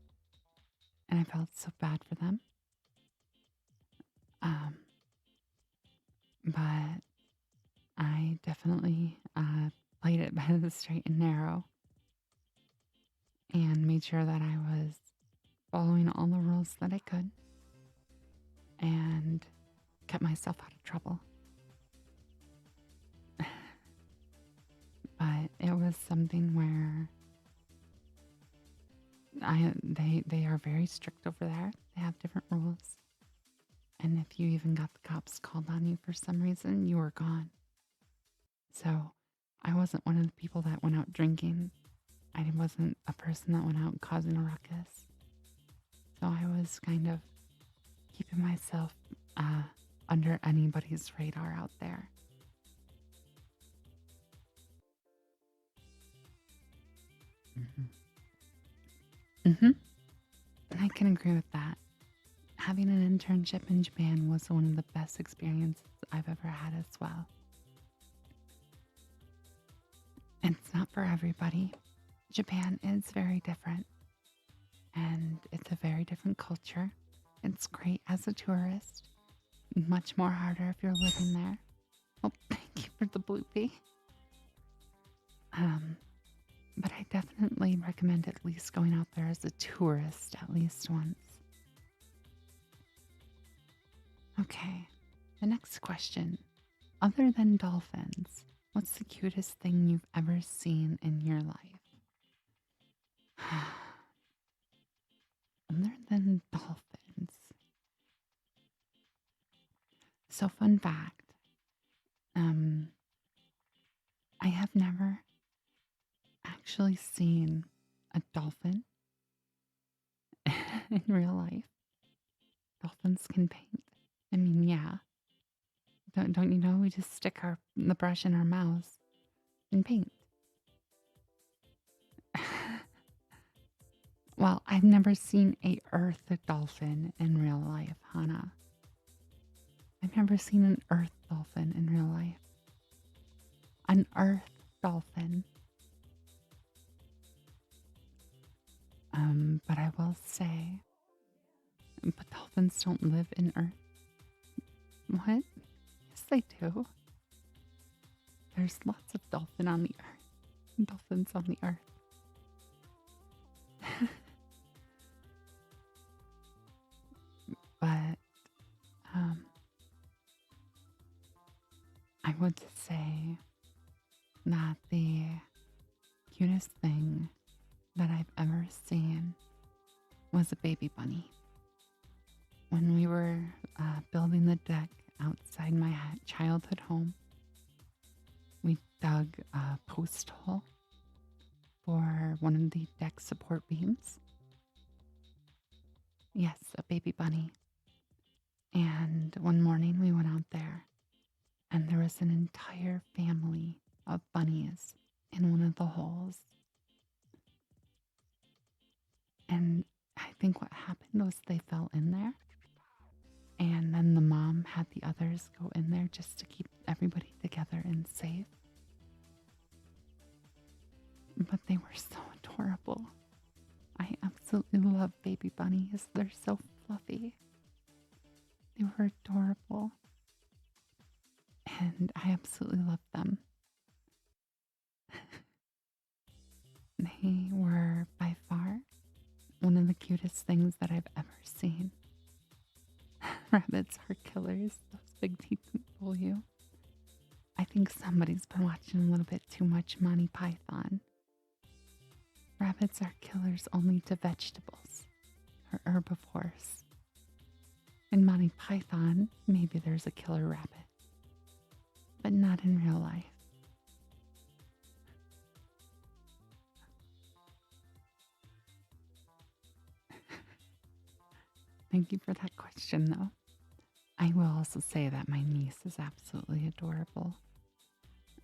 and I felt so bad for them. But I definitely played it by the straight and narrow and made sure that I was following all the rules that I could and kept myself out of trouble. But it was something where they are very strict over there. They have different rules. And if you even got the cops called on you for some reason, you were gone. So I wasn't one of the people that went out drinking. I wasn't a person that went out causing a ruckus. So I was kind of keeping myself under anybody's radar out there. Mm-hmm. And I can agree with that. Having an internship in Japan was one of the best experiences I've ever had as well. It's not for everybody. Japan is very different, and it's a very different culture. It's great as a tourist, much more harder if you're living there. Oh, thank you for the bloopy. But I definitely recommend at least going out there as a tourist at least once. Okay, the next question. Other than dolphins, what's the cutest thing you've ever seen in your life? Other than dolphins. So, fun fact, I have never actually seen a dolphin in real life. Dolphins can paint. I mean, yeah. Don't you know? We just stick the brush in our mouths and paint. Well, I've never seen a earth dolphin in real life, Hannah. I've never seen an earth dolphin in real life. An earth dolphin. But I will say, but dolphins don't live in earth. What? Yes, they do. There's lots of dolphins on the earth. Dolphins on the earth. But I would say that the cutest thing that I've ever seen was a baby bunny. When we were building the deck outside my childhood home, we dug a post hole for one of the deck support beams. Yes, a baby bunny. And one morning we went out there, and there was an entire family of bunnies in one of the holes. And I think what happened was they fell in there. And then the mom had the others go in there just to keep everybody together and safe. But they were so adorable. I absolutely love baby bunnies. They're so fluffy. They were adorable. And I absolutely love them. They were by far one of the cutest things that I've ever seen. Rabbits are killers. Those big teeth can fool you. I think somebody's been watching a little bit too much Monty Python. Rabbits are killers only to vegetables or herbivores. In Monty Python, maybe there's a killer rabbit, but not in real life. Thank you for that question, though. I will also say that my niece is absolutely adorable.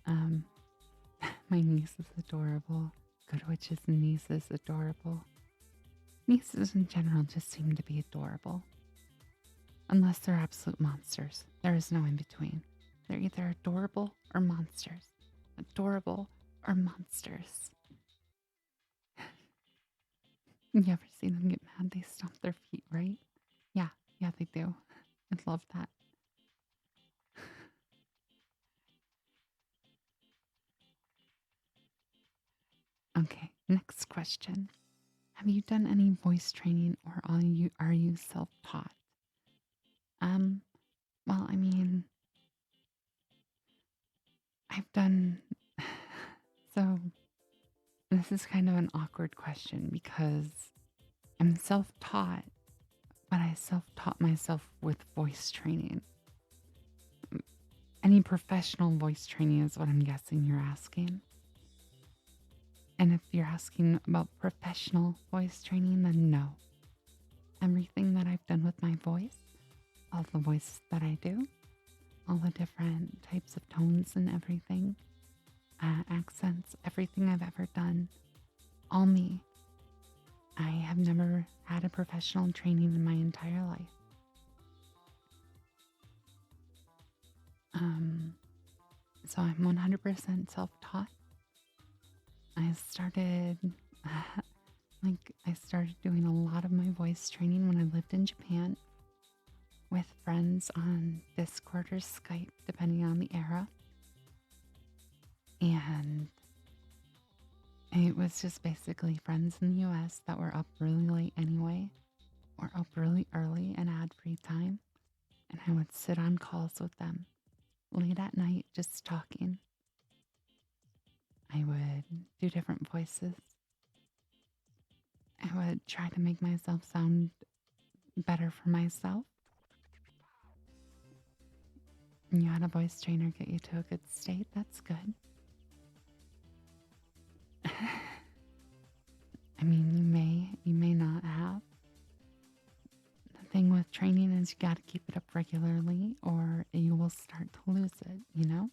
My niece is adorable. Goodwitch's niece is adorable. Nieces in general just seem to be adorable. Unless they're absolute monsters. There is no in between. They're either adorable or monsters. Adorable or monsters. You ever seen them get mad? They stomp their feet, right? Yeah, they do. I love that. Okay, next question. Have you done any voice training or are you self-taught? Well, I mean, I've done so this is kind of an awkward question because I'm self-taught, but I self-taught myself with voice training. Any professional voice training is what I'm guessing you're asking. And if you're asking about professional voice training, then no. Everything that I've done with my voice, all the voices that I do, all the different types of tones and everything, accents, everything I've ever done, all me. I have never had a professional training in my entire life. Um, so I'm 100% self-taught. I started, I started doing a lot of my voice training when I lived in Japan with friends on Discord or Skype, depending on the era. And it was just basically friends in the US that were up really late anyway, or up really early and had free time. And I would sit on calls with them late at night just talking. I would do different voices. I would try to make myself sound better for myself. And you had a voice trainer get you to a good state. That's good. I mean, you may not have. The thing with training is you got to keep it up regularly or you will start to lose it, you know?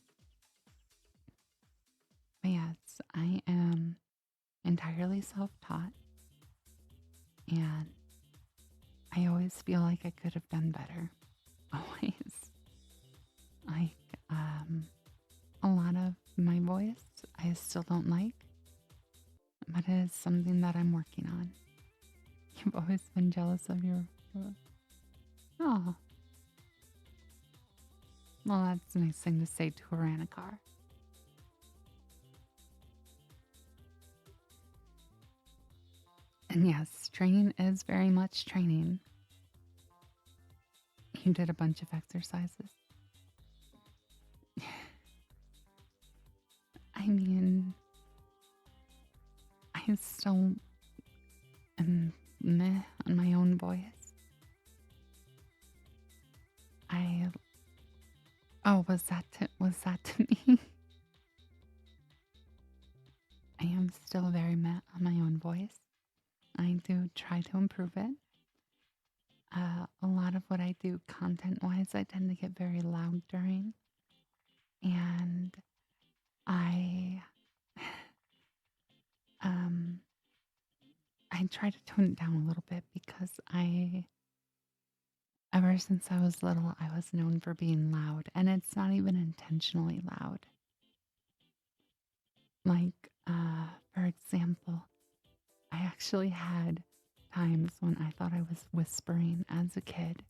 But yes, I am entirely self-taught and I always feel like I could have done better. Always. Like, a lot of my voice I still don't like, but it is something that I'm working on. You've always been jealous of your. Oh, well, that's a nice thing to say to a Ranicar. And yes, training is very much training. You did a bunch of exercises. I mean, I still am meh on my own voice. Oh, was that to me? I am still very meh on my own voice. I do try to improve it. A lot of what I do content wise, I tend to get very loud during. And I, um, I try to tone it down a little bit because ever since I was little, I was known for being loud, and it's not even intentionally loud. Like, for example, I actually had times when I thought I was whispering as a kid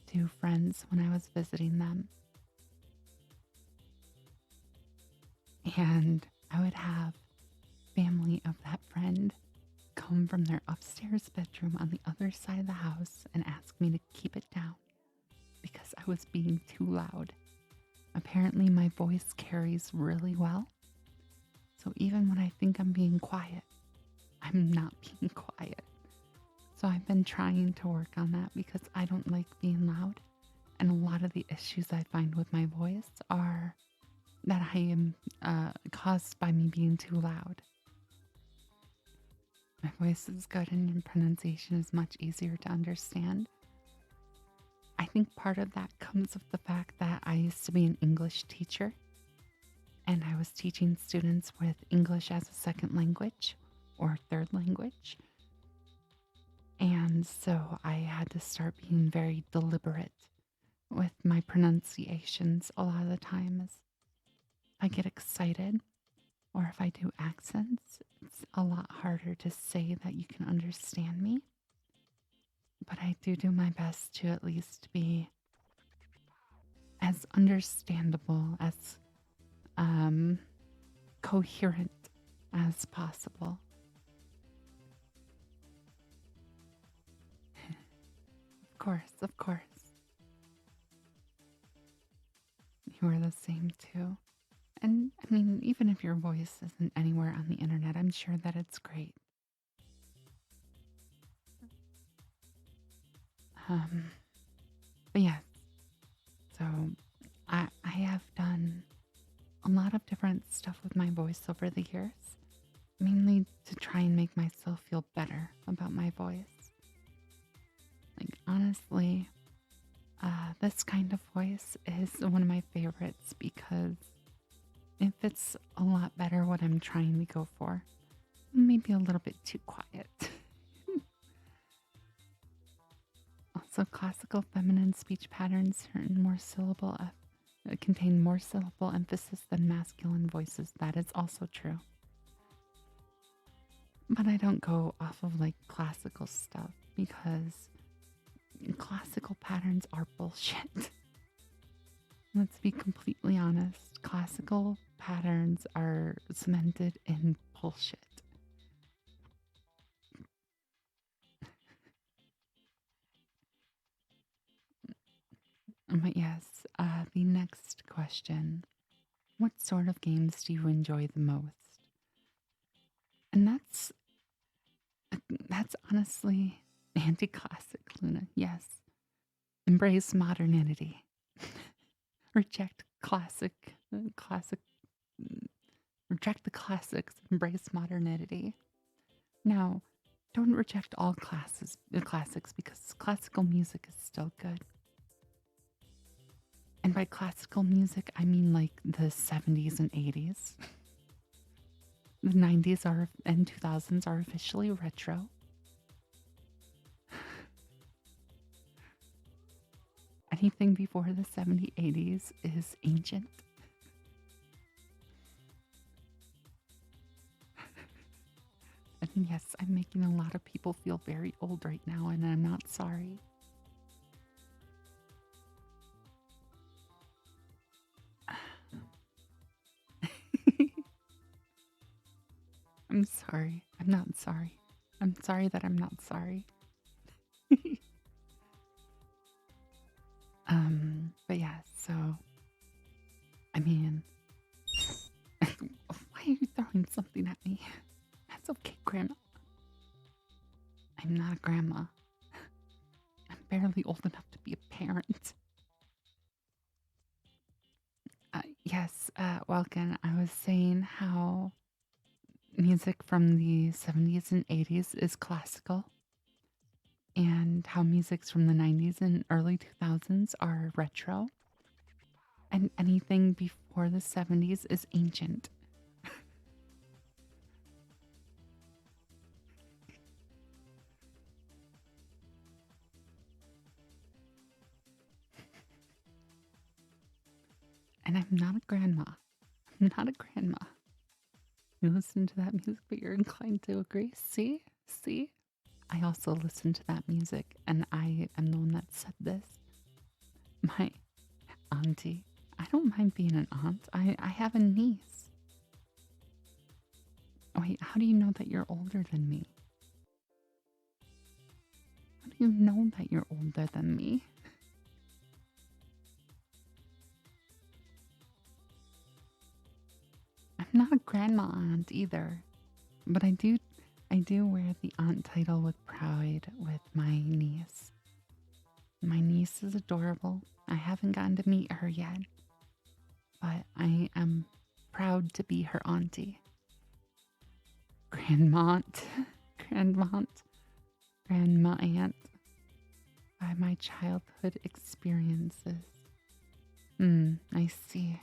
to friends when I was visiting them. And I would have family of that friend come from their upstairs bedroom on the other side of the house and ask me to keep it down because I was being too loud. Apparently, my voice carries really well. So even when I think I'm being quiet, I'm not being quiet. So I've been trying to work on that because I don't like being loud. And a lot of the issues I find with my voice are that I am caused by me being too loud. My voice is good and pronunciation is much easier to understand. I think part of that comes with the fact that I used to be an English teacher and I was teaching students with English as a second language or third language. And so I had to start being very deliberate with my pronunciations a lot of the times. I get excited or if I do accents, it's a lot harder to say that you can understand me. But I do my best to at least be as understandable, as um, coherent as possible. Of course, of course. You are the same too. And I mean, even if your voice isn't anywhere on the internet, I'm sure that it's great. Um, but yes, so I have done a lot of different stuff with my voice over the years, mainly to try and make myself feel better about my voice. Like honestly, this kind of voice is one of my favorites because it fits a lot better what I'm trying to go for. Maybe a little bit too quiet. Also, classical feminine speech patterns contain more syllable emphasis than masculine voices. That is also true. But I don't go off of like classical stuff because classical patterns are bullshit. Let's be completely honest. Classical patterns are cemented in bullshit. But yes, the next question. What sort of games do you enjoy the most? And that's honestly anti-classic, Luna. Yes. Embrace modernity. Reject classic, reject the classics, embrace modernity. Now, don't reject all classics because classical music is still good. And by classical music, I mean like the 70s and 80s. The 90s and 2000s are officially retro. Anything before the 70s, 80s is ancient. And yes, I'm making a lot of people feel very old right now, and I'm not sorry. I'm sorry. I'm not sorry. I'm sorry that I'm not sorry. But yeah, so I mean, why are you throwing something at me? That's okay, Grandma. I'm not a grandma. I'm barely old enough to be a parent. Yes, Welkin, I was saying how music from the 70s and 80s is classical, and how musics from the 90s and early 2000s are retro, and anything before the 70s is ancient. And I'm not a grandma. I'm not a grandma. You listen to that music, but you're inclined to agree. See? See? I also listen to that music, and I am the one that said this. My auntie. I don't mind being an aunt. I have a niece. Wait, how do you know that you're older than me? How do you know that you're older than me? I'm not a grandma aunt either, but I do wear the aunt title with pride with my niece. My niece is adorable. I haven't gotten to meet her yet, but I am proud to be her auntie. Grandmont, grandmont, grandma aunt by my childhood experiences. I see.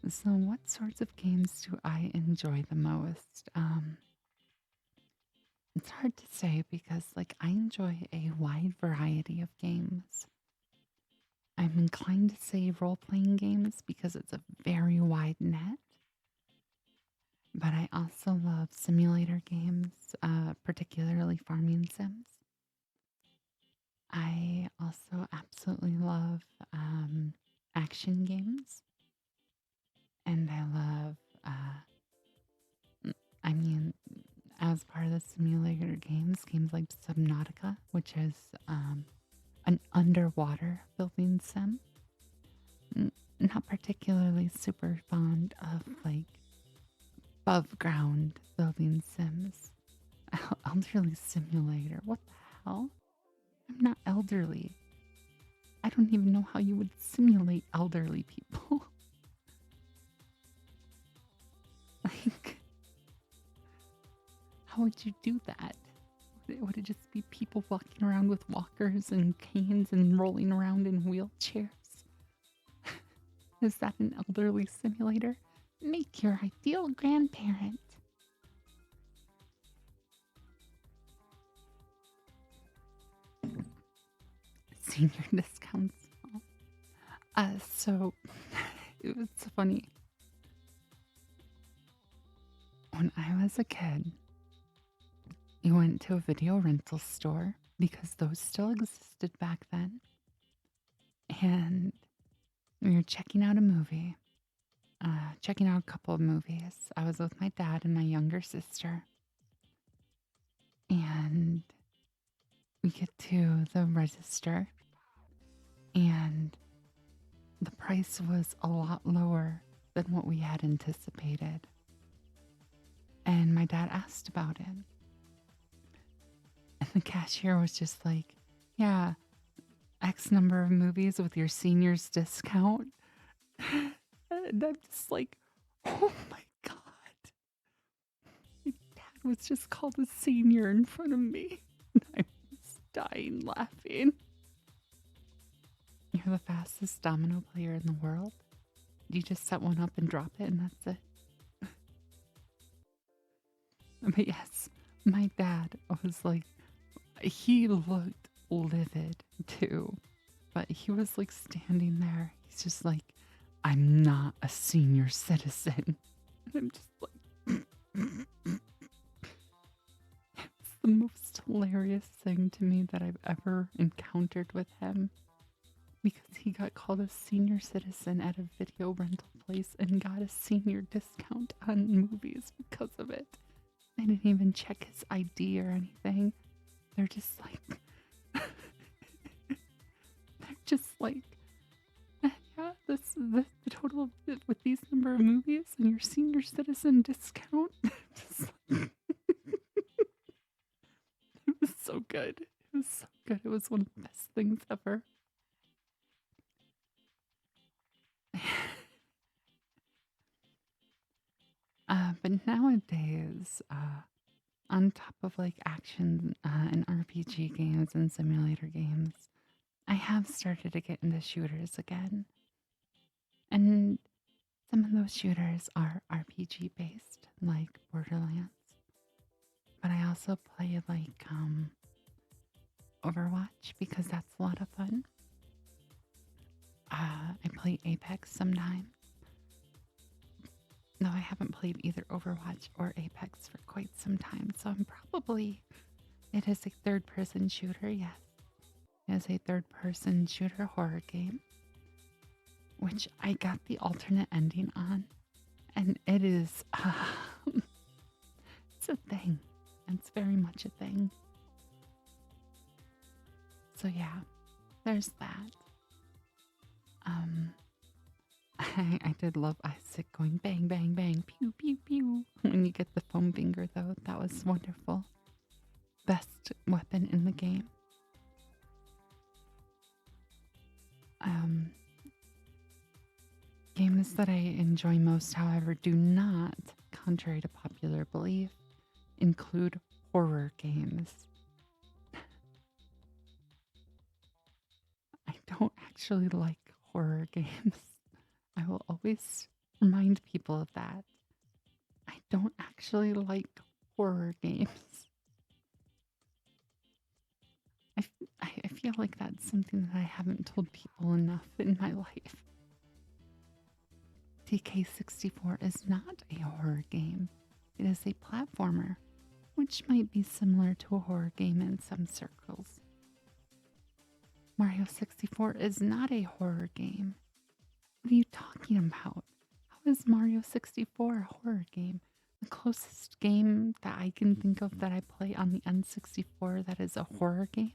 So, what sorts of games do I enjoy the most? It's hard to say because, like, I enjoy a wide variety of games. I'm inclined to say role playing games because it's a very wide net, but I also love simulator games, particularly farming sims. I also absolutely love action games, and I love, I mean, as part of the simulator games like Subnautica, which is an underwater building sim. Not particularly super fond of like above ground building sims. Elderly simulator. What the hell? I'm not elderly. I don't even know how you would simulate elderly people. Like, how would you do that? Would it just be people walking around with walkers and canes and rolling around in wheelchairs? Is that an elderly simulator? Make your ideal grandparent. Senior discounts. So it was funny. When I was a kid, we went to a video rental store because those still existed back then. And we were checking out a movie, checking out a couple of movies. I was with my dad and my younger sister. And we get to the register, and the price was a lot lower than what we had anticipated. And my dad asked about it. And the cashier was just like, yeah, X number of movies with your senior's discount. And I'm just like, oh my God. My dad was just called a senior in front of me. And I was dying laughing. You're the fastest domino player in the world. You just set one up and drop it, and that's it. But yes, my dad was like, he looked livid too, but he was like standing there. He's just like, I'm not a senior citizen. And I'm just like, it's the most hilarious thing to me that I've ever encountered with him. Because he got called a senior citizen at a video rental place and got a senior discount on movies because of it. They didn't even check his ID or anything. They're just like, yeah, this is the total of it with these number of movies and your senior citizen discount. It was so good. It was so good. It was one of the best things ever. But nowadays, on top of like action and RPG games and simulator games, I have started to get into shooters again. And some of those shooters are RPG based, like Borderlands. But I also play like Overwatch because that's a lot of fun. I play Apex sometimes. No, I haven't played either Overwatch or Apex for quite some time, so it is a third-person shooter, yes. It is a third-person shooter horror game, which I got the alternate ending on, and it is, it's a thing. It's very much a thing. So yeah, there's that. I did love Isaac going bang, bang, bang, pew, pew, pew. When you get the foam finger, though, that was wonderful. Best weapon in the game. Games that I enjoy most, however, do not, contrary to popular belief, include horror games. I don't actually like horror games. I will always remind people of that. I don't actually like horror games. I feel like that's something that I haven't told people enough in my life. TK64 is not a horror game. It is a platformer, which might be similar to a horror game in some circles. Mario 64 is not a horror game. What are you talking about? How is Mario 64 a horror game? The closest game that I can think of that I play on the N64 that is a horror game,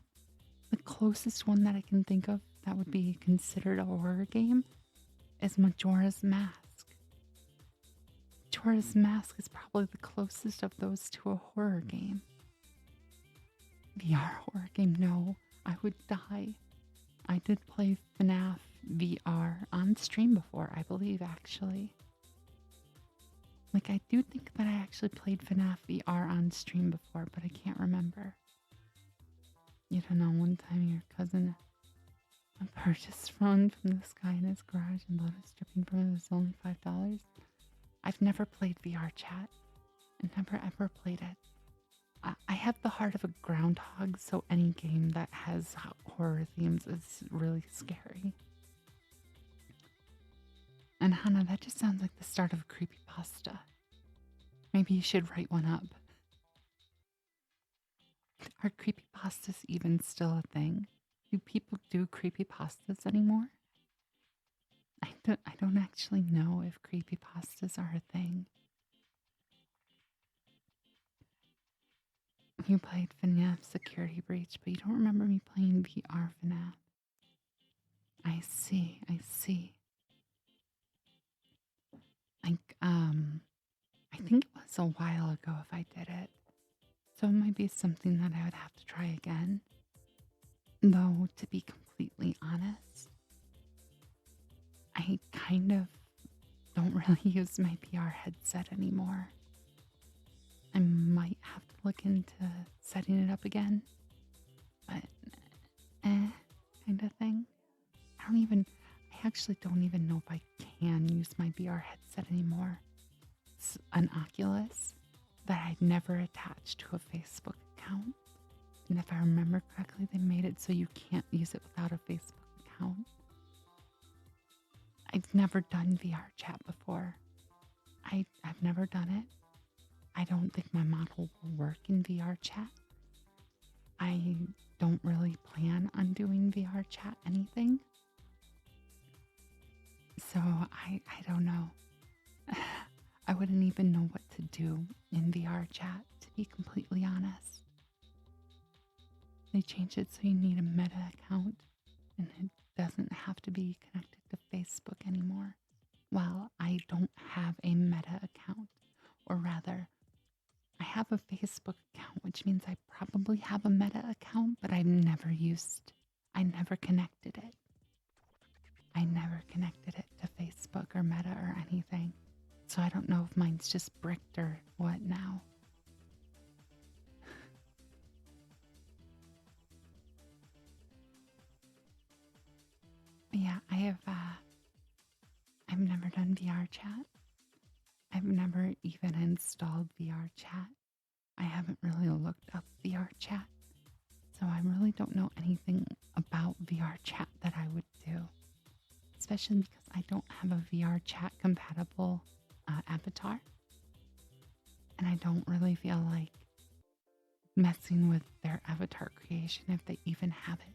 the closest one that I can think of that would be considered a horror game is Majora's Mask. Majora's Mask is probably the closest of those to a horror game. VR horror game, no. I would die. I did play FNAF VR on stream before, I believe, actually. Like, I do think that I actually played FNAF VR on stream before, but I can't remember. You don't know, one time your cousin purchased phone from this guy in his garage and blood was dripping from it. It was only $5. I've never played VR chat. I never ever played it. I have the heart of a groundhog, so any game that has horror themes is really scary. And Hannah, that just sounds like the start of a creepypasta. Maybe you should write one up. Are creepypastas even still a thing? Do people do creepypastas anymore? I don't actually know if creepypastas are a thing. You played FNAF Security Breach, but you don't remember me playing VR FNAF. I see, I see. Like, I think it was a while ago if I did it. So it might be something that I would have to try again. Though, to be completely honest, I kind of don't really use my VR headset anymore. I might have to look into setting it up again. But, kind of thing. I actually don't even know if I can use my VR headset anymore. It's an Oculus that I'd never attached to a Facebook account. And if I remember correctly, they made it so you can't use it without a Facebook account. I've never done VR chat before. I've never done it. I don't think my model will work in VR chat. I don't really plan on doing VR chat anything. So I don't know. I wouldn't even know what to do in VR chat, to be completely honest. They changed it so you need a Meta account, and it doesn't have to be connected to Facebook anymore. Well, I don't have a Meta account, or rather, I have a Facebook account, which means I probably have a Meta account, but I never connected it. I never connected it to Facebook or Meta or anything. So I don't know if mine's just bricked or what now. But yeah, I've never done VR chat. I've never even installed VR chat. I haven't really looked up VR chat. So I really don't know anything about VR chat that I would do. Especially because I don't have a VR chat compatible avatar. And I don't really feel like messing with their avatar creation if they even have it.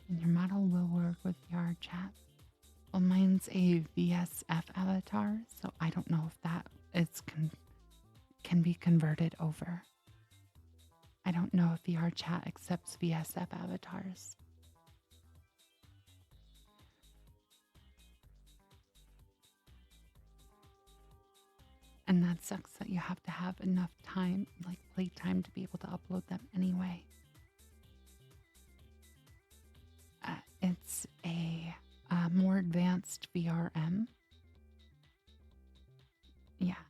And your model will work with VR chat. Well, mine's a VSF avatar, so I don't know if that can be converted over. I don't know if VR chat accepts VSF avatars. And that sucks that you have to have enough time, like play time, to be able to upload them anyway. It's a more advanced VRM. Yeah,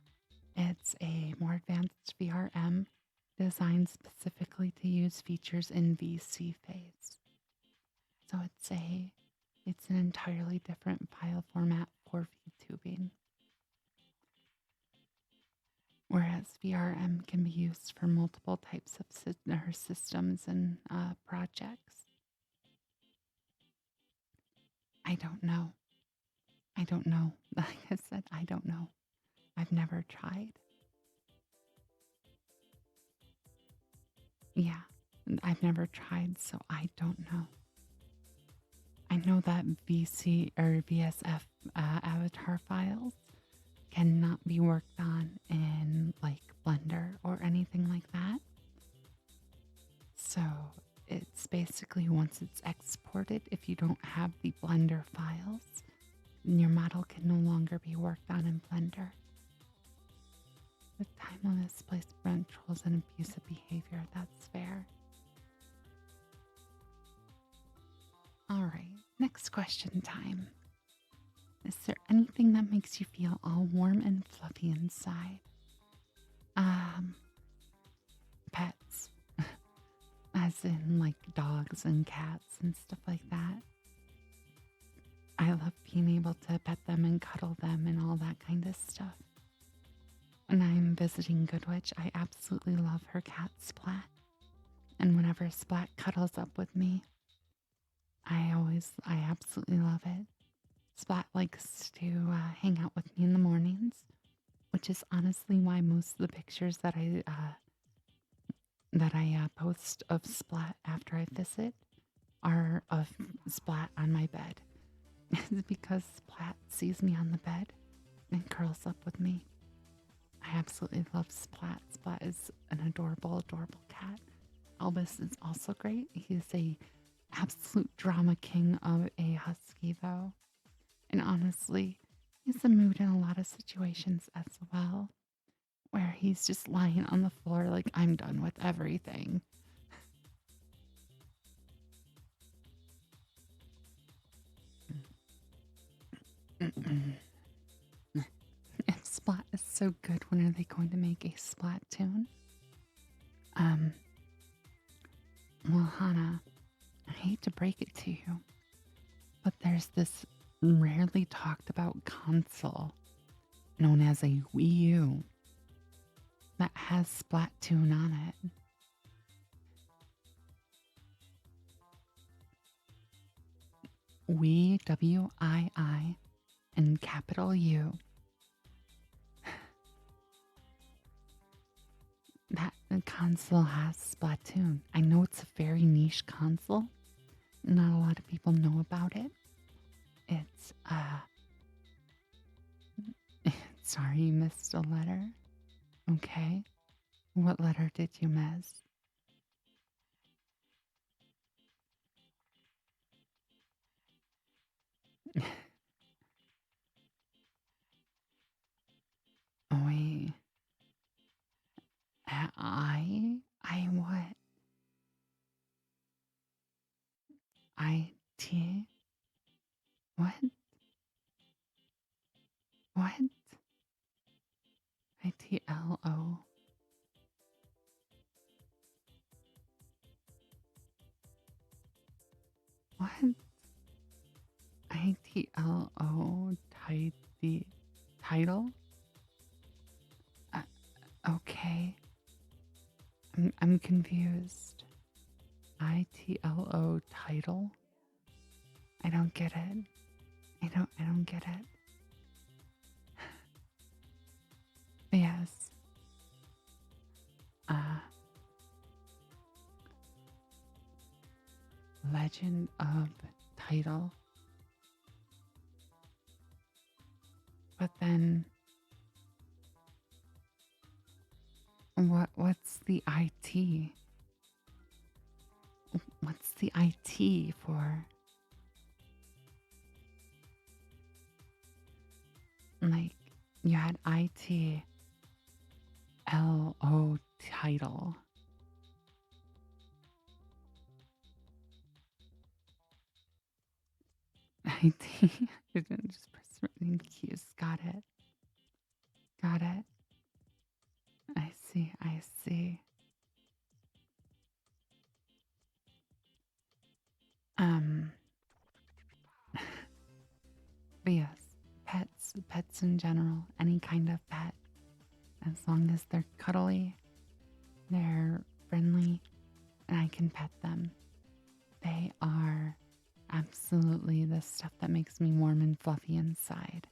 it's a more advanced VRM designed specifically to use features in VC phase. So it's an entirely different file format for VTubing. Whereas VRM can be used for multiple types of systems and projects. I don't know. Like I said, I don't know. I've never tried. Yeah, I've never tried, so I don't know. I know that VC or VSF avatar files cannot be worked on in like Blender or anything like that. So it's basically once it's exported, if you don't have the Blender files, your model can no longer be worked on in Blender. The time of misplaced rent trolls and abusive behavior. That's fair. All right, next question time. Is there anything that makes you feel all warm and fluffy inside? Um, Pets, as in like dogs and cats and stuff like that. I love being able to pet them and cuddle them and all that kind of stuff. When I'm visiting Goodwitch, I absolutely love her cat Splat. And whenever Splat cuddles up with me, I absolutely love it. Splat likes to hang out with me in the mornings, which is honestly why most of the pictures that I post of Splat after I visit are of Splat on my bed. It's because Splat sees me on the bed and curls up with me. I absolutely love Splat. Splat is an adorable, adorable cat. Albus is also great. He's a absolute drama king of a husky, though. And honestly, he's a mood in a lot of situations as well, where he's just lying on the floor like, I'm done with everything. If Splat is so good, when are they going to make a Splat tune? Um, well, Hannah, I hate to break it to you, but there's this rarely talked about console known as a Wii U that has Splatoon on it. Wii, WII, and capital U. That console has Splatoon. I know it's a very niche console. Not a lot of people know about it. It's, sorry you missed a letter. Okay. What letter did you miss? Oh, wait. I what? IT? What? What? ITLO? What? ITLO? Title? Uh, okay. I'm confused. ITLO title? I don't get it. I don't get it. Yes. Uh Legend of title. But then what's the IT? What's the IT for? Like you had ITLO title. IT. I didn't just press certain keys. Got it. Got it. I see. I see. Um but yes, pets in general, any kind of pet, as long as they're cuddly, they're friendly, and I can pet them. They are absolutely the stuff that makes me warm and fluffy inside.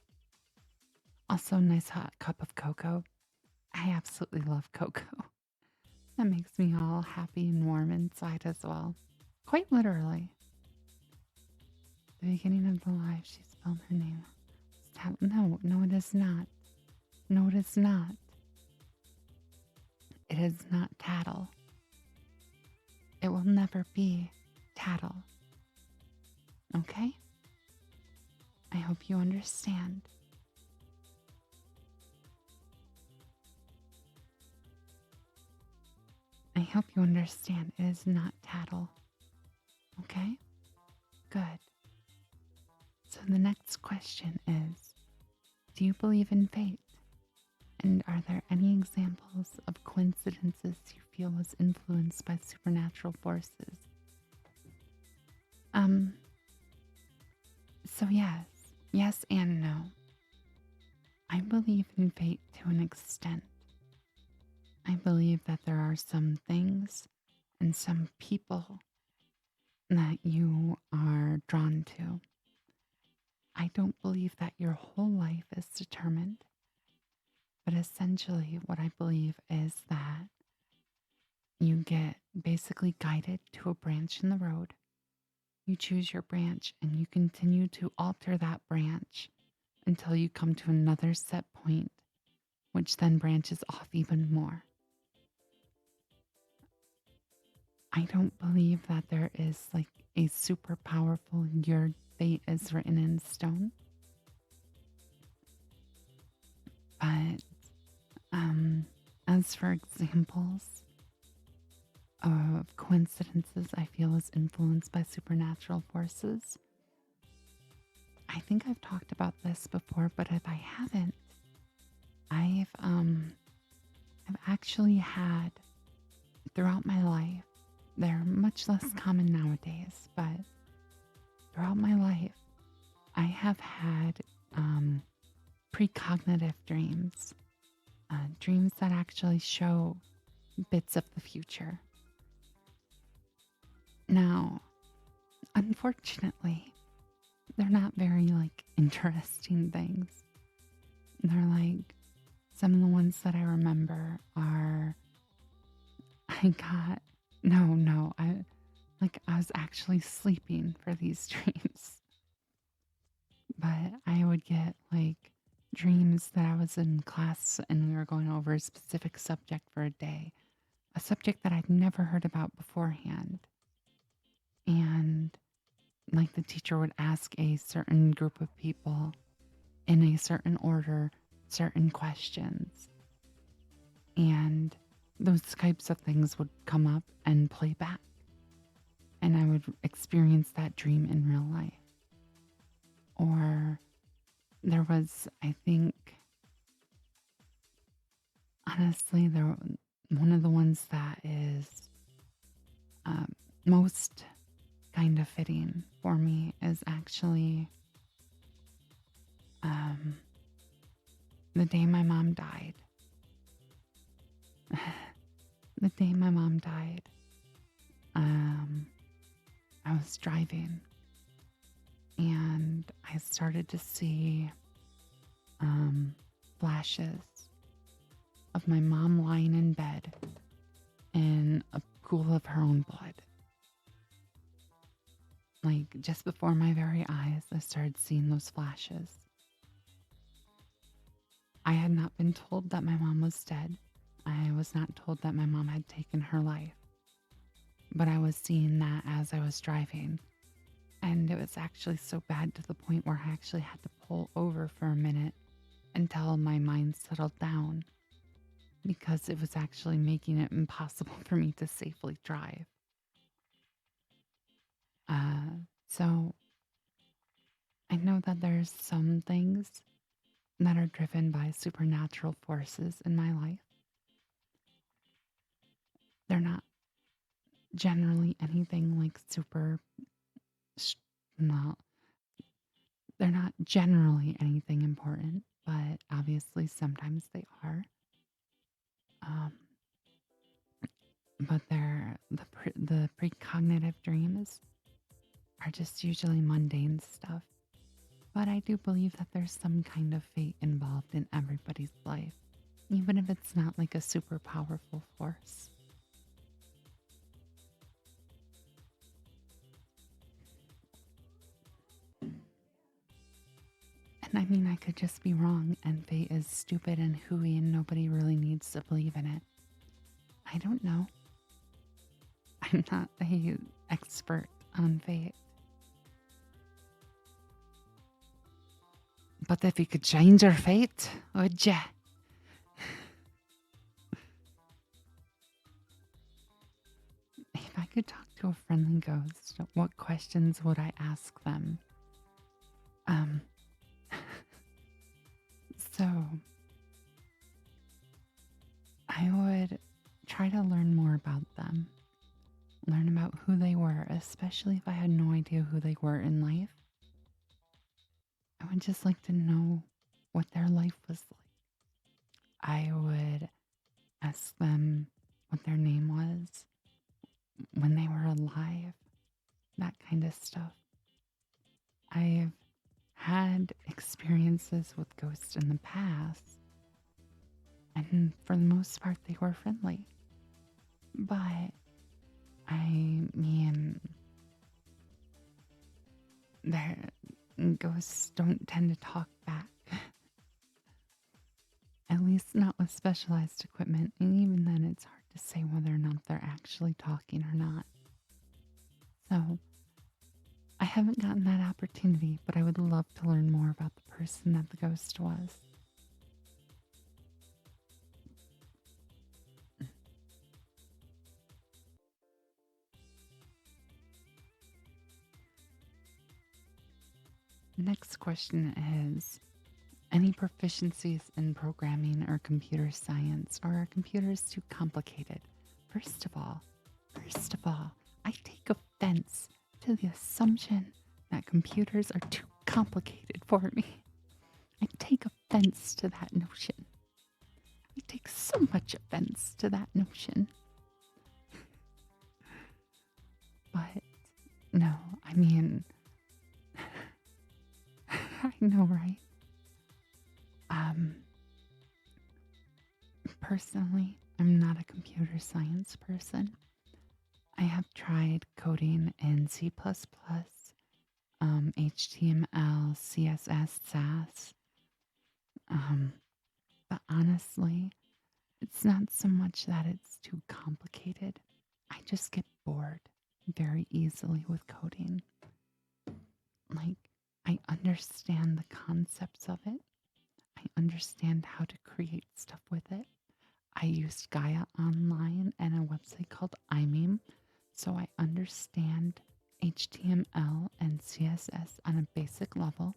Also, a nice hot cup of cocoa. I absolutely love cocoa. That makes me all happy and warm inside as well. Quite literally. The beginning of the live, she spelled her name. No, no, it is not. No, it is not. It is not tattle. It will never be tattle. Okay? I hope you understand. hope you understand it is not tattle. Okay? Good. So the next question is, do you believe in fate? And are there any examples of coincidences you feel was influenced by supernatural forces? Um, so yes and no. I believe in fate to an extent. I believe that there are some things and some people that you are drawn to. I don't believe that your whole life is determined, but essentially, what I believe is that you get basically guided to a branch in the road. You choose your branch and you continue to alter that branch until you come to another set point, which then branches off even more. I don't believe that there is like a super powerful, your fate is written in stone. But as for examples of coincidences I feel is influenced by supernatural forces, I think I've talked about this before, but if I haven't, I've actually had throughout my life, they're much less common nowadays, but throughout my life, I have had precognitive dreams, dreams that actually show bits of the future. Now, unfortunately, they're not very like interesting things. They're like some of the ones that I remember are I got no, I was actually sleeping for these dreams. But I would get like dreams that I was in class and we were going over a specific subject for a day, a subject that I'd never heard about beforehand. And like the teacher would ask a certain group of people in a certain order certain questions. And those types of things would come up and play back. And I would experience that dream in real life. Or there was, I think, honestly, one of the ones that is most kind of fitting for me is actually the day my mom died. The day my mom died, I was driving and I started to see flashes of my mom lying in bed in a pool of her own blood. Like just before my very eyes, I started seeing those flashes. I had not been told that my mom was dead. I was not told that my mom had taken her life. But I was seeing that as I was driving. And it was actually so bad to the point where I actually had to pull over for a minute until my mind settled down because it was actually making it impossible for me to safely drive. So I know that there's some things that are driven by supernatural forces in my life. They're not generally anything like no, they're not generally anything important, but obviously sometimes they are. Um, but the precognitive dreams are just usually mundane stuff. But I do believe that there's some kind of fate involved in everybody's life, even if it's not like a super powerful force. And I mean, I could just be wrong, and fate is stupid and hooey, and nobody really needs to believe in it. I don't know. I'm not a expert on fate. But if you could change your fate, would ya? could talk to a friendly ghost, what questions would I ask them? Um, so I would try to learn more about them, learn about who they were, especially if I had no idea who they were in life. I would just like to know what their life was like. I would ask them what their name was, when they were alive, that kind of stuff. I've had experiences with ghosts in the past, and for the most part, they were friendly. But I mean, their ghosts don't tend to talk back, at least not with specialized equipment. And even then, it's hard to say whether or not they're actually talking or not. So I haven't gotten that opportunity, but I would love to learn more about the person that the ghost was. Next question is any proficiencies in programming or computer science, or are computers too complicated? First of all, first of all, I take offense to the assumption that computers are too complicated for me. I take offense to that notion. I take so much offense to that notion. But no, I mean, I know, right? Um, Personally, I'm not a computer science person. I have tried coding in C++, HTML, CSS, SAS. Um, but honestly, it's not so much that it's too complicated. I just get bored very easily with coding. Like, I understand the concepts of it. I understand how to create stuff with it. I used Gaia Online and a website called iMeme, so I understand HTML and CSS on a basic level.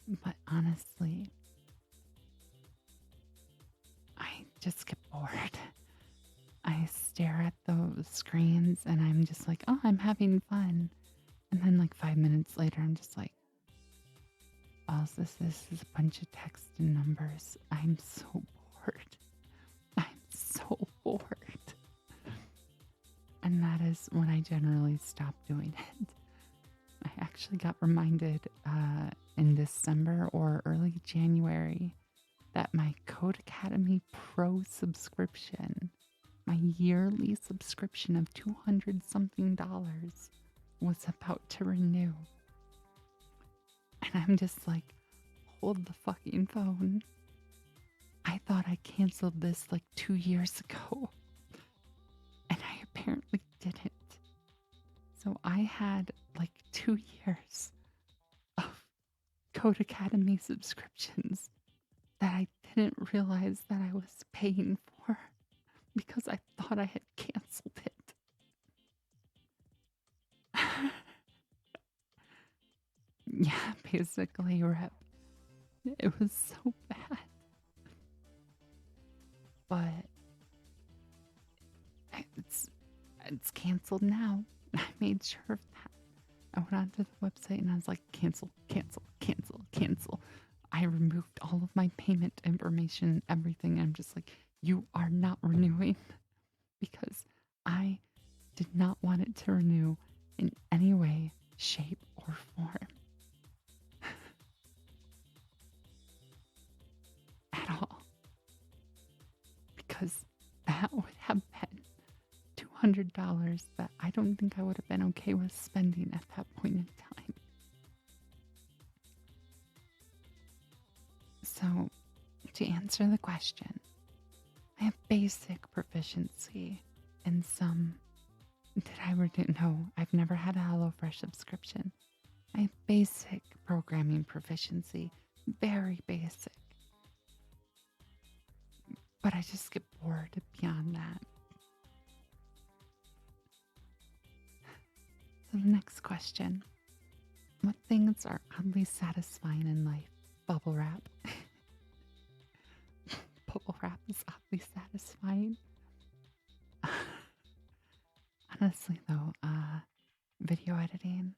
But honestly, I just get bored. I stare at those screens and I'm just like, oh, I'm having fun. And then, like 5 minutes later, I'm just like, all this is a bunch of text and numbers. I'm so bored. I'm so bored. And that is when I generally stop doing it. I actually got reminded in December or early January that my Code Academy Pro subscription, my yearly subscription of $200 something was about to renew. And I'm just like, hold the fucking phone. I thought I canceled this like 2 years ago. And I apparently didn't. So I had like 2 years of Code Academy subscriptions that I didn't realize that I was paying for because I thought I had canceled it. Yeah, basically, Rep. It was so bad. But it's canceled now. I made sure of that. I went onto the website and I was like, cancel, cancel, cancel, cancel. I removed all of my payment information, everything. I'm just like, you are not renewing because I did not want it to renew in any way, shape, or form at all. Because that would have been $200 that I don't think I would have been okay with spending at that point in time. So, to answer the question, I have basic proficiency in some. Did I ever didn't know? I've never had a HelloFresh subscription. I have basic programming proficiency, very basic. But I just get bored beyond that. Next question. What things are oddly satisfying in life? Bubble wrap. Bubble wrap is oddly satisfying. Honestly, though, video editing,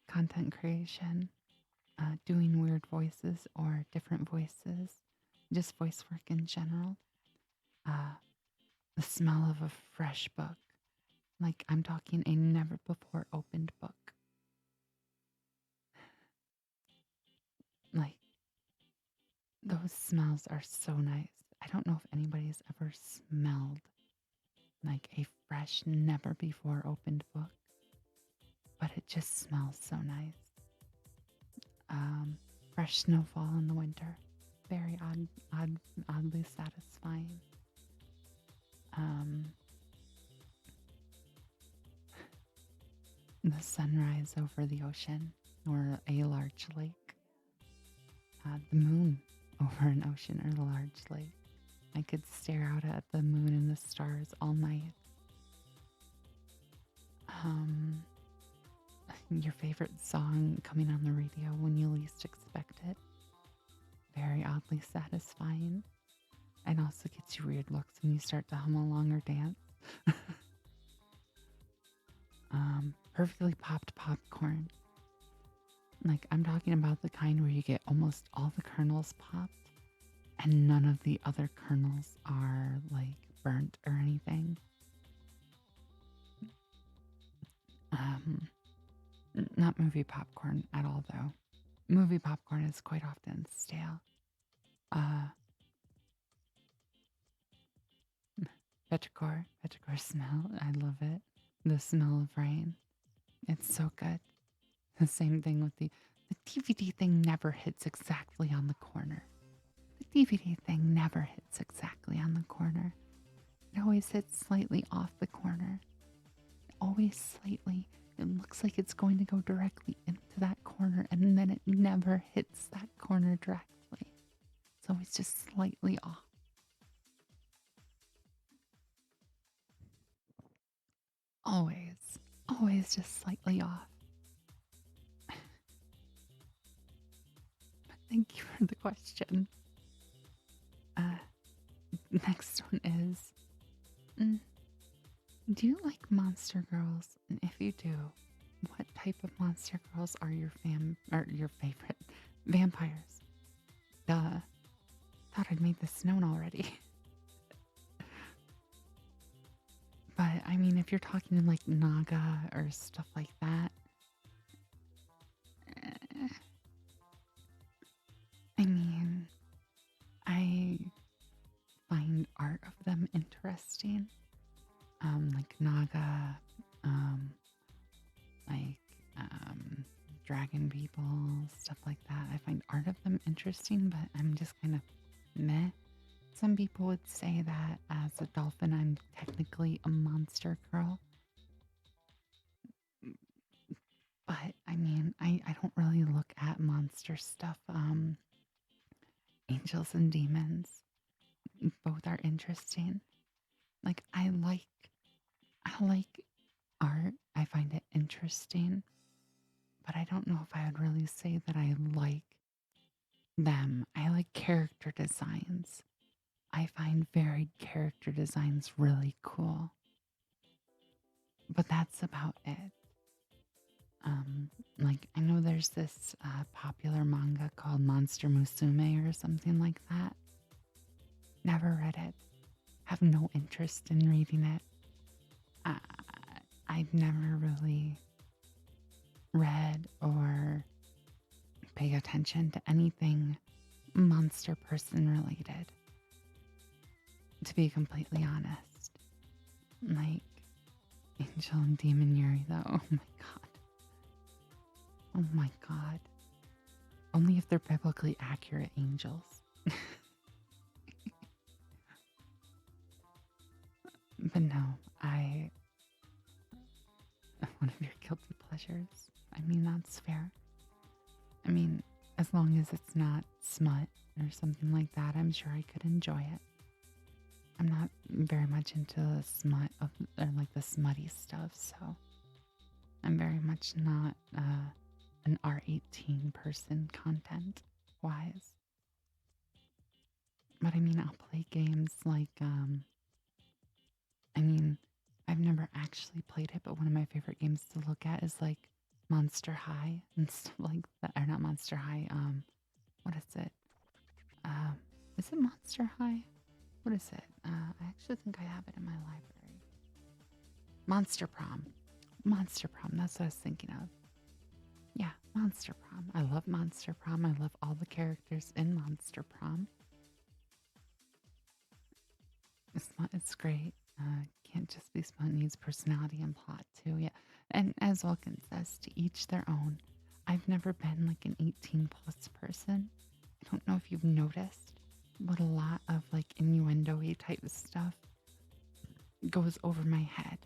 content creation, doing weird voices or different voices, just voice work in general, uh, the smell of a fresh book. Like, I'm talking a never before opened book. Like, those smells are so nice. I don't know if anybody's ever smelled like a fresh, never before opened book, but it just smells so nice. Fresh snowfall in the winter, very oddly satisfying. Um, the sunrise over the ocean or a large lake, the moon over an ocean or a large lake. I could stare out at the moon and the stars all night. Your favorite song coming on the radio when you least expect it. Very oddly satisfying. And also gets you weird looks when you start to hum along or dance. Perfectly popped popcorn. Like, I'm talking about the kind where you get almost all the kernels popped and none of the other kernels are like burnt or anything. Not movie popcorn at all, though. Movie popcorn is quite often stale. Petrichor smell. I love it. The smell of rain. It's so good. The same thing with the DVD thing never hits exactly on the corner. The DVD thing never hits exactly on the corner. It always hits slightly off the corner. Always slightly. It looks like it's going to go directly into that corner and then it never hits that corner directly. It's always just slightly off. Always just slightly off. Thank you for the question. Next one is, do you like Monster Girls? And if you do, what type of Monster Girls are your favorite vampires? Duh. Thought I'd made this known already. But I mean, if you're talking in like Naga or stuff like that, I mean, I find art of them interesting. Like Naga, like dragon people, stuff like that. I find art of them interesting, but I'm just kind of meh. Some people would say that as a dolphin, I'm technically a monster girl. But I mean, I don't really look at monster stuff. Angels and demons, both are interesting. Like I like art. I find it interesting, but I don't know if I would really say that I like them. I like character designs. I find varied character designs really cool. But that's about it. Like I know there's this popular manga called Monster Musume or something like that. Never read it. Have no interest in reading it. Uh, I've never really read or pay attention to anything monster person related. To be completely honest, like Angel and Demon Yuri, though. Oh my god. Oh my god. Only if they're biblically accurate angels. But no, one of your guilty pleasures. I mean, that's fair. I mean, as long as it's not smut or something like that, I'm sure I could enjoy it. I'm not very much into the smut or like the smutty stuff, so I'm very much not an R18 person content wise. But I mean, I'll play games like, I mean, I've never actually played it, but one of my favorite games to look at is like Monster High and stuff like that. Or not Monster High, what is it? Um, is it Monster High? What is it? I actually think I have it in my library. Monster Prom. Monster Prom, that's what I was thinking of. Yeah, Monster Prom. I love Monster Prom. I love all the characters in Monster Prom. It's great. Can't just be smut, needs personality and plot too. Yeah. And as Vulcan says, to each their own. I've never been like an 18 plus person. I don't know if you've noticed, but a lot of like innuendo-y type stuff goes over my head.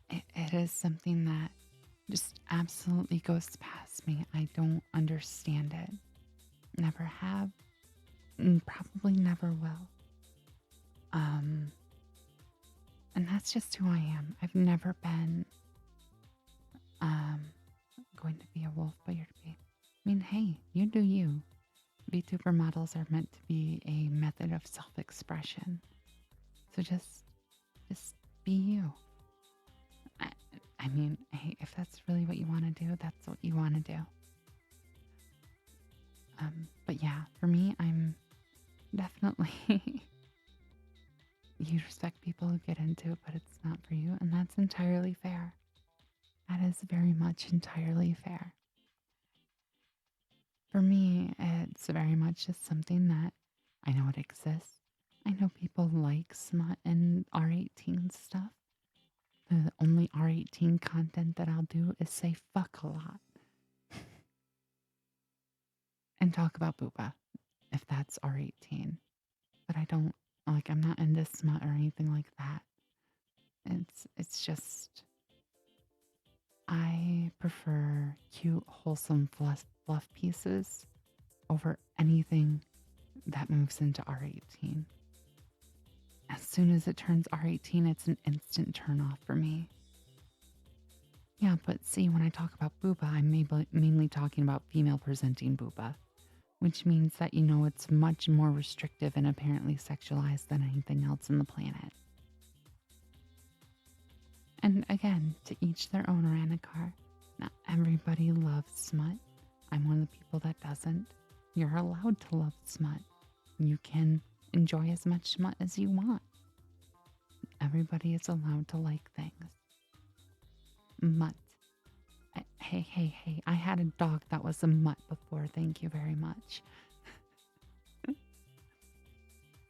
It is something that just absolutely goes past me. I don't understand it. Never have, and probably never will. Um, and that's just who I am. I've never been um going to be a wolf, but you're to be. I mean, hey, you do you. VTuber models are meant to be a method of self-expression. So just be you. I, I mean, hey, if that's really what you want to do, that's what you want to do. But yeah, for me, I'm definitely you respect people who get into it, but it's not for you, and that's entirely fair. That is very much entirely fair. For me, it's very much just something that I know it exists. I know people like smut and R18 stuff. The only R18 content that I'll do is say fuck a lot and talk about booba if that's R18. But I don't like I'm not into smut or anything like that. It's just I prefer cute, wholesome fluff pieces over anything that moves into R18. As soon as it turns R18, it's an instant turn off for me. Yeah, but see, when I talk about booba, I'm mainly talking about female presenting booba, which means that you know it's much more restrictive and apparently sexualized than anything else in the planet. And again, to each their own, Ranikar. Not everybody loves smut. I'm one of the people that doesn't. You're allowed to love smut. You can enjoy as much smut as you want. Everybody is allowed to like things. Mutt. Hey, hey, hey. I had a dog that was a mutt before. Thank you very much.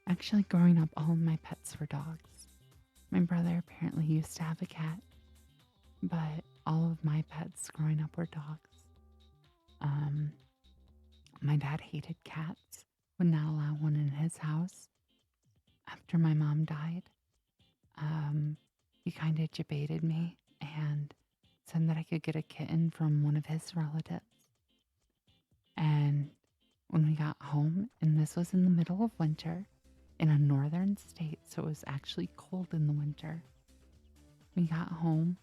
Actually, growing up, all of my pets were dogs. My brother apparently used to have a cat, but all of my pets growing up were dogs. Um, my dad hated cats, would not allow one in his house. After my mom died, he kind of debated me and said that I could get a kitten from one of his relatives. And when we got home, and this was in the middle of winter in a northern state, so it was actually cold in the winter. We got home,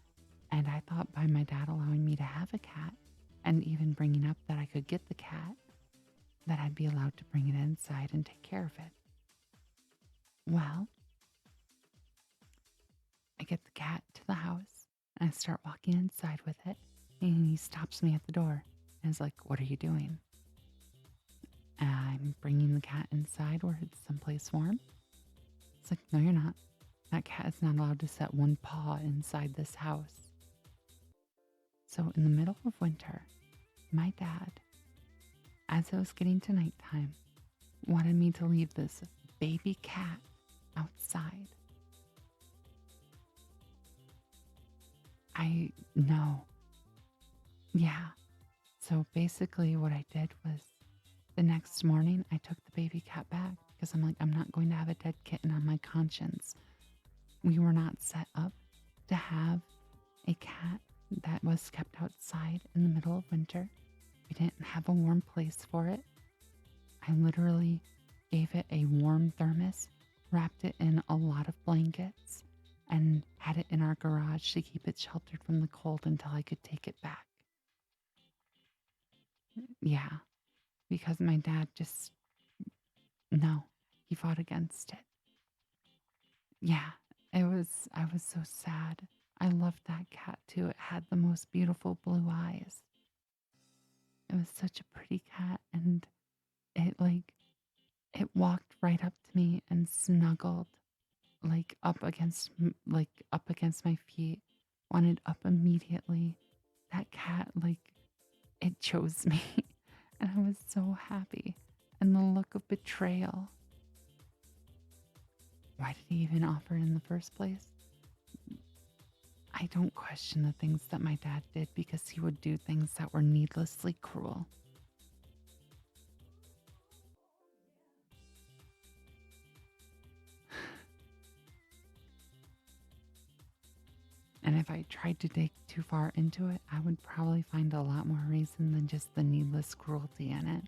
and I thought by my dad allowing me to have a cat and even bringing up that I could get the cat, that I'd be allowed to bring it inside and take care of it. Well, I get the cat to the house, and I start walking inside with it, and he stops me at the door and is like, "What are you doing?" I'm bringing the cat inside where it's someplace warm. It's like, "No, you're not. That cat is not allowed to set one paw inside this house." So, in the middle of winter, my dad, as it was getting to nighttime, wanted me to leave this baby cat outside. I know. Yeah. So basically, what I did was the next morning, I took the baby cat back because I'm like, I'm not going to have a dead kitten on my conscience. We were not set up to have a cat that was kept outside in the middle of winter. We didn't have a warm place for it. I literally gave it a warm thermos, wrapped it in a lot of blankets, and had it in our garage to keep it sheltered from the cold until I could take it back. Yeah, because my dad just, no, he fought against it. Yeah, I was so sad. I loved that cat too. It had the most beautiful blue eyes. It was such a pretty cat, and it it walked right up to me and snuggled up against my feet, wanted up immediately. That cat it chose me and I was so happy. And the look of betrayal. Why did he even offer in the first place? I don't question the things that my dad did because he would do things that were needlessly cruel. And if I tried to dig too far into it, I would probably find a lot more reason than just the needless cruelty in it.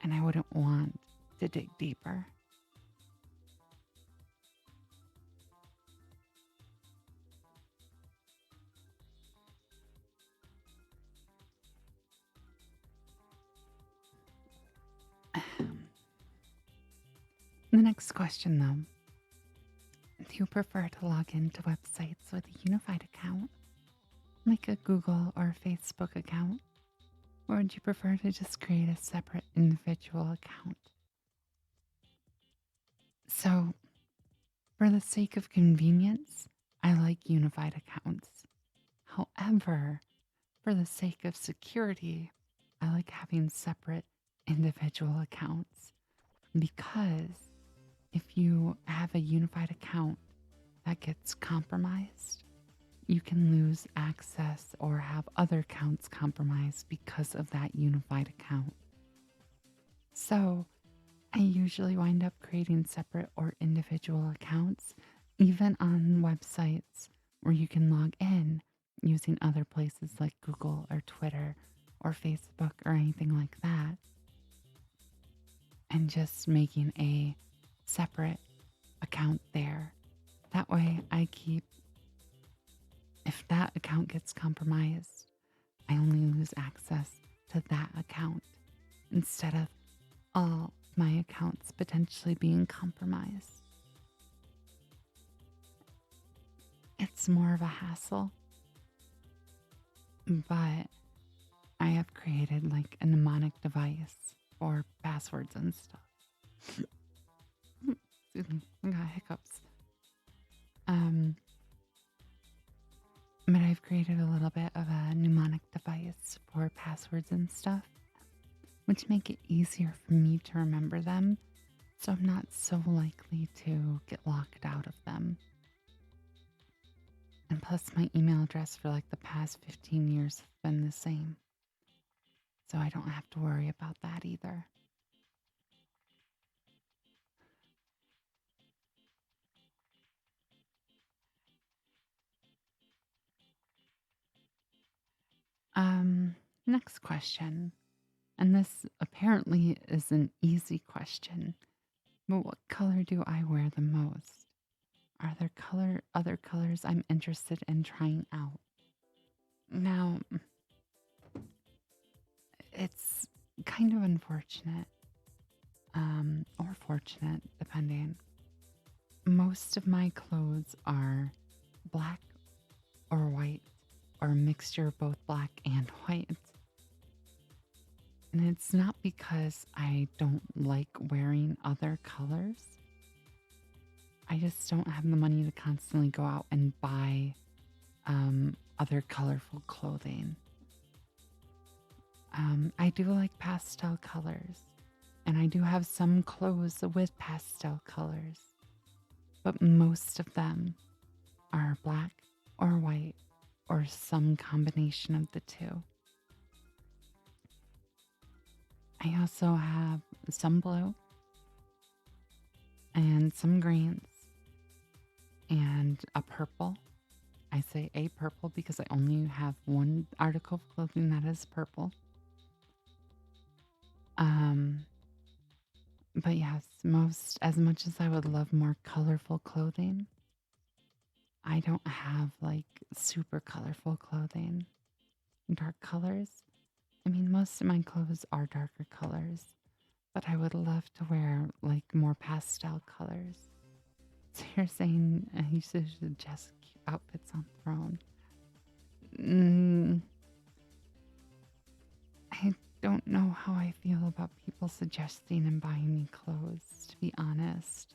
And I wouldn't want to dig deeper. The next question, though, do you prefer to log into websites with a unified account, like a Google or Facebook account? Or would you prefer to just create a separate individual account? So, for the sake of convenience, I like unified accounts. However, for the sake of security, I like having separate individual accounts because if you have a unified account that gets compromised, you can lose access or have other accounts compromised because of that unified account. So, I usually wind up creating separate or individual accounts, even on websites where you can log in using other places like Google or Twitter or Facebook or anything like that, and just making a separate account there. That way, if that account gets compromised, I only lose access to that account instead of all my accounts potentially being compromised. It's more of a hassle, but I have created like a mnemonic device for passwords and stuff. Excuse me, I got hiccups. Um, but I've created a little bit of a mnemonic device for passwords and stuff, which make it easier for me to remember them, so I'm not so likely to get locked out of them. And plus, my email address for like the past 15 years has been the same, so I don't have to worry about that either. Um, Next question. And this apparently is an easy question, but what color do I wear the most? Are there other colors I'm interested in trying out? Now, it's kind of unfortunate, or fortunate, depending. Most of my clothes are black or white, or a mixture of both black and white. And it's not because I don't like wearing other colors. I just don't have the money to constantly go out and buy other colorful clothing. I do like pastel colors, and I do have some clothes with pastel colors, but most of them are black or white or some combination of the two. I also have some blue and some greens and a purple. I say a purple because I only have one article of clothing that is purple. Um, but yes, most as much as I would love more colorful clothing, I don't have like super colorful clothing, dark colors. I mean, most of my clothes are darker colors, but I would love to wear like more pastel colors. So you're saying you should suggest outfits on Throne? Mm, I don't know how I feel about people suggesting and buying me clothes, to be honest.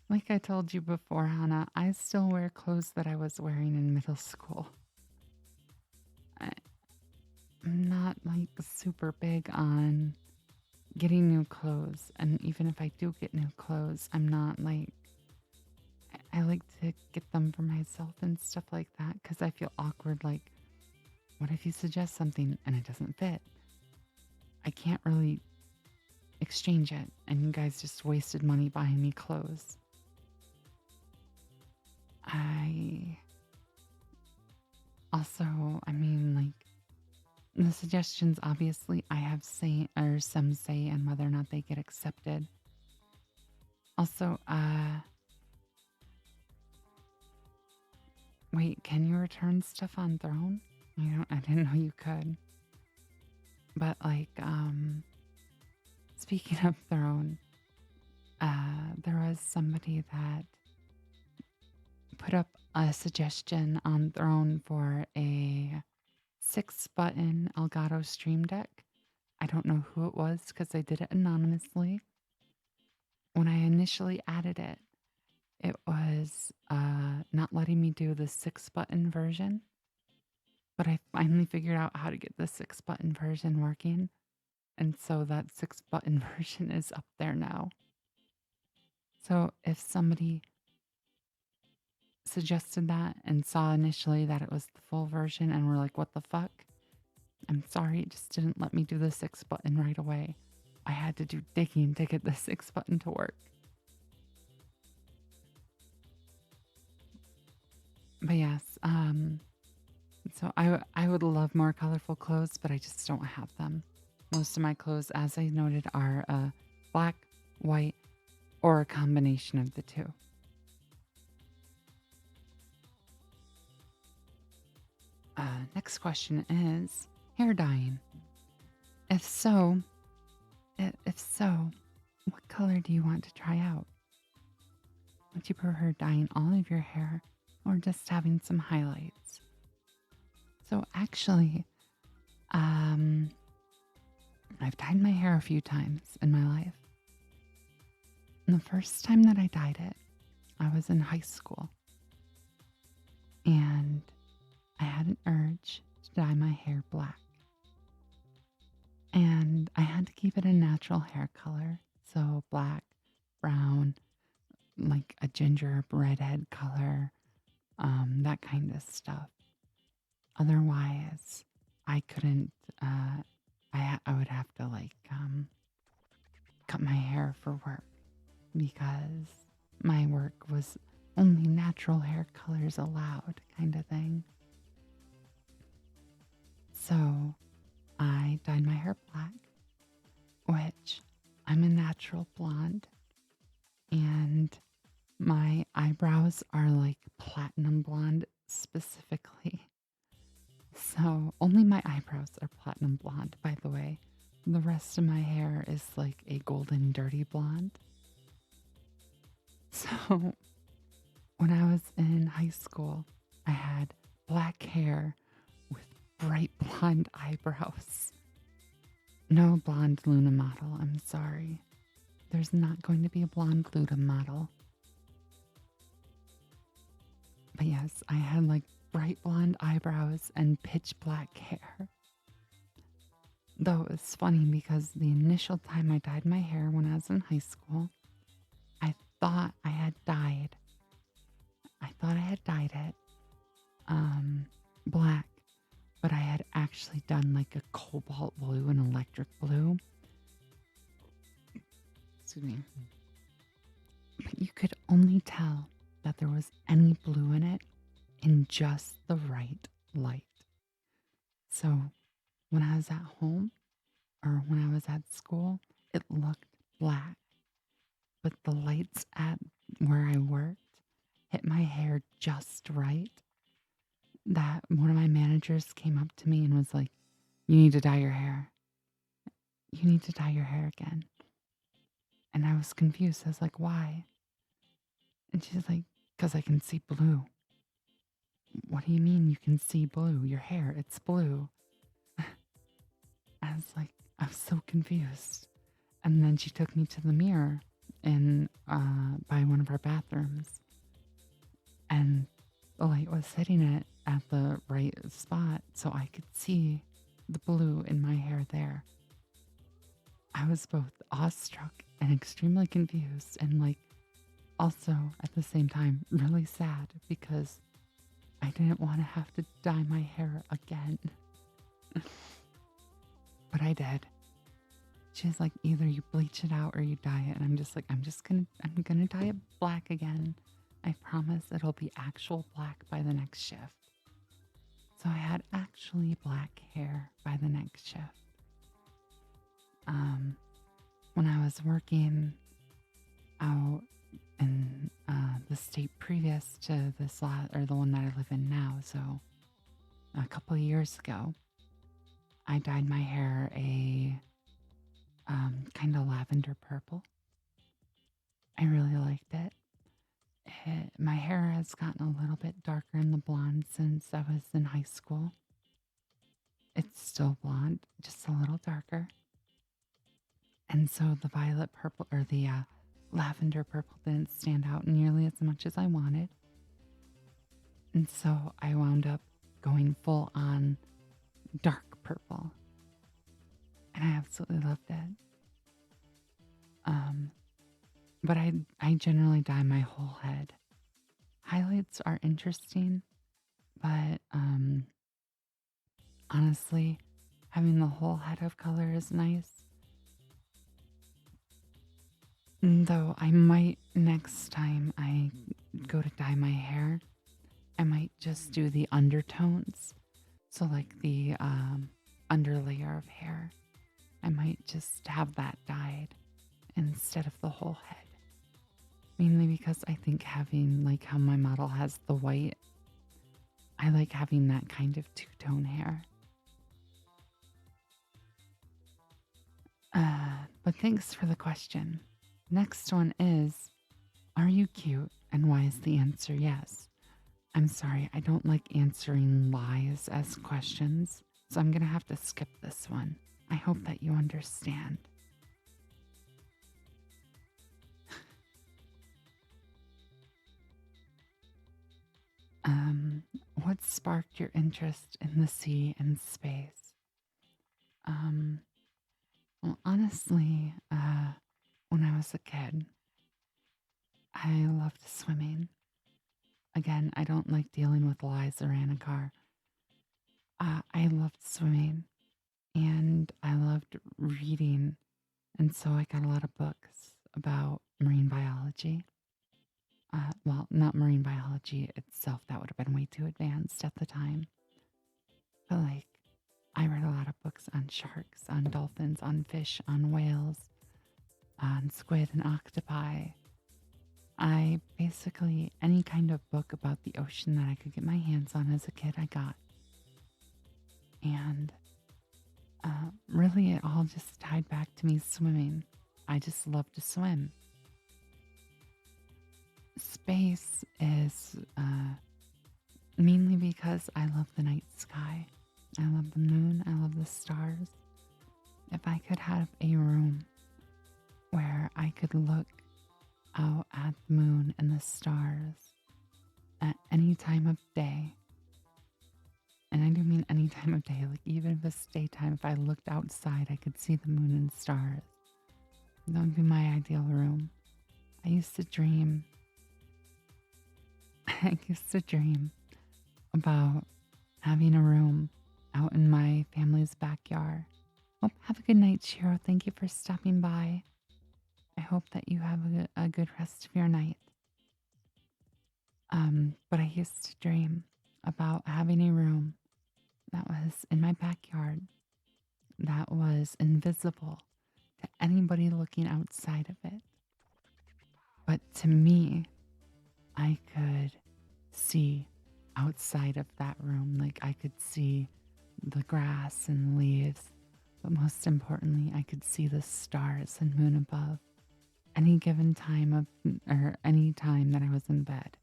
Like I told you before, Hannah, I still wear clothes that I was wearing in middle school. I, I'm not like super big on getting new clothes. And even if I do get new clothes, I'm not like, I like to get them for myself and stuff like that because I feel awkward. Like, what if you suggest something and it doesn't fit? I can't really exchange it. And you guys just wasted money buying me clothes. I also, I mean, like, the suggestions obviously I have say or some say in whether or not they get accepted. Also, wait, can you return stuff on Throne? I didn't know you could. But like, speaking of Throne, there was somebody that put up a suggestion on Throne for a 6-button Elgato Stream Deck. I don't know who it was because I did it anonymously. When I initially added it, it was not letting me do the 6-button version, but I finally figured out how to get the 6-button version working. And so that 6-button version is up there now. So if somebody suggested that and saw initially that it was the full version and were like, what the fuck? I'm sorry, it just didn't let me do the 6-button right away. I had to do digging to get the 6-button to work. But yes, so I would love more colorful clothes, but I just don't have them. Most of my clothes, as I noted, are black, white, or a combination of the two. Next question is hair dyeing. If so, if so, what color do you want to try out? Would you prefer dyeing all of your hair or just having some highlights? So actually, um, I've dyed my hair a few times in my life. And the first time that I dyed it, I was in high school and I had an urge to dye my hair black. And I had to keep it a natural hair color. So black, brown, like a ginger redhead color, that kind of stuff. Otherwise, I couldn't, I would have to like cut my hair for work because my work was only natural hair colors allowed kind of thing. So I dyed my hair black, which I'm a natural blonde, and my eyebrows are like platinum blonde specifically. So only my eyebrows are platinum blonde, by the way. The rest of my hair is like a golden dirty blonde. So when I was in high school, I had black hair with bright blonde eyebrows. No blonde Luna model, I'm sorry. There's not going to be a blonde Luna model. But yes, I had like bright blonde eyebrows and pitch black hair. Though it's funny because the initial time I dyed my hair when I was in high school, I thought I had dyed. I thought I had dyed it black, but I had actually done like a cobalt blue and electric blue. Excuse me. But you could only tell that there was any blue in it in just the right light. So when I was at home or when I was at school, it looked black. but the lights at where I worked hit my hair just right that one of my managers came up to me and was like, "You need to dye your hair. You need to dye your hair again." And I was confused. I was like, "Why?" And she's like, "Because I can see blue." "What do you mean you can see blue? Your hair, it's blue." I was like, I was so confused. And then she took me to the mirror in by one of our bathrooms, and the light was hitting it at the right spot, so I could see the blue in my hair there. I was both awestruck and extremely confused, and like also at the same time really sad because I didn't want to have to dye my hair again, but I did. She's like, either you bleach it out or you dye it. And I'm just like, I'm gonna dye it black again. I promise it'll be actual black by the next shift. So I had actually black hair by the next shift. Um, when I was working out in the state previous to this or the one that I live in now, so a couple of years ago, I dyed my hair a kind of lavender purple. I really liked it. My hair has gotten a little bit darker in the blonde since I was in high school. It's still blonde, just a little darker. And so the violet purple or the lavender purple didn't stand out nearly as much as I wanted. And so I wound up going full on dark purple. And I absolutely loved it. Um, but I generally dye my whole head. Highlights are interesting, but honestly, having the whole head of color is nice. Though I might next time I go to dye my hair, I might just do the undertones. So, like the underlayer of hair, I might just have that dyed instead of the whole head. Mainly because I think having, like how my model has the white, I like having that kind of two-tone hair. But thanks for the question. Next one is, are you cute? And why is the answer yes? I'm sorry, I don't like answering lies as questions, so I'm going to have to skip this one. I hope that you understand. What sparked your interest in the sea and space? Um, well, honestly, when I was a kid, I loved swimming. Again, I don't like dealing with lies or Anacar. I loved swimming and I loved reading. And so I got a lot of books about marine biology. Well, not marine biology itself, that would have been way too advanced at the time. But like, I read a lot of books on sharks, on dolphins, on fish, on whales, on squid and octopi. I basically, any kind of book about the ocean that I could get my hands on as a kid, I got. And really, it all just tied back to me swimming. I just love to swim. Space is mainly because I love the night sky. I love the moon. I love the stars. If I could have a room where I could look out at the moon and the stars at any time of day, and I do mean any time of day, like even if it's daytime, if I looked outside, I could see the moon and stars. That would be my ideal room. I used to dream. I used to dream about having a room out in my family's backyard. Well, have a good night, Shiro. Thank you for stopping by. I hope that you have a good rest of your night. But I used to dream about having a room that was in my backyard that was invisible to anybody looking outside of it. But to me, I could see outside of that room. Like I could see the grass and leaves, but most importantly, I could see the stars and moon above any given time of, or any time that I was in bed.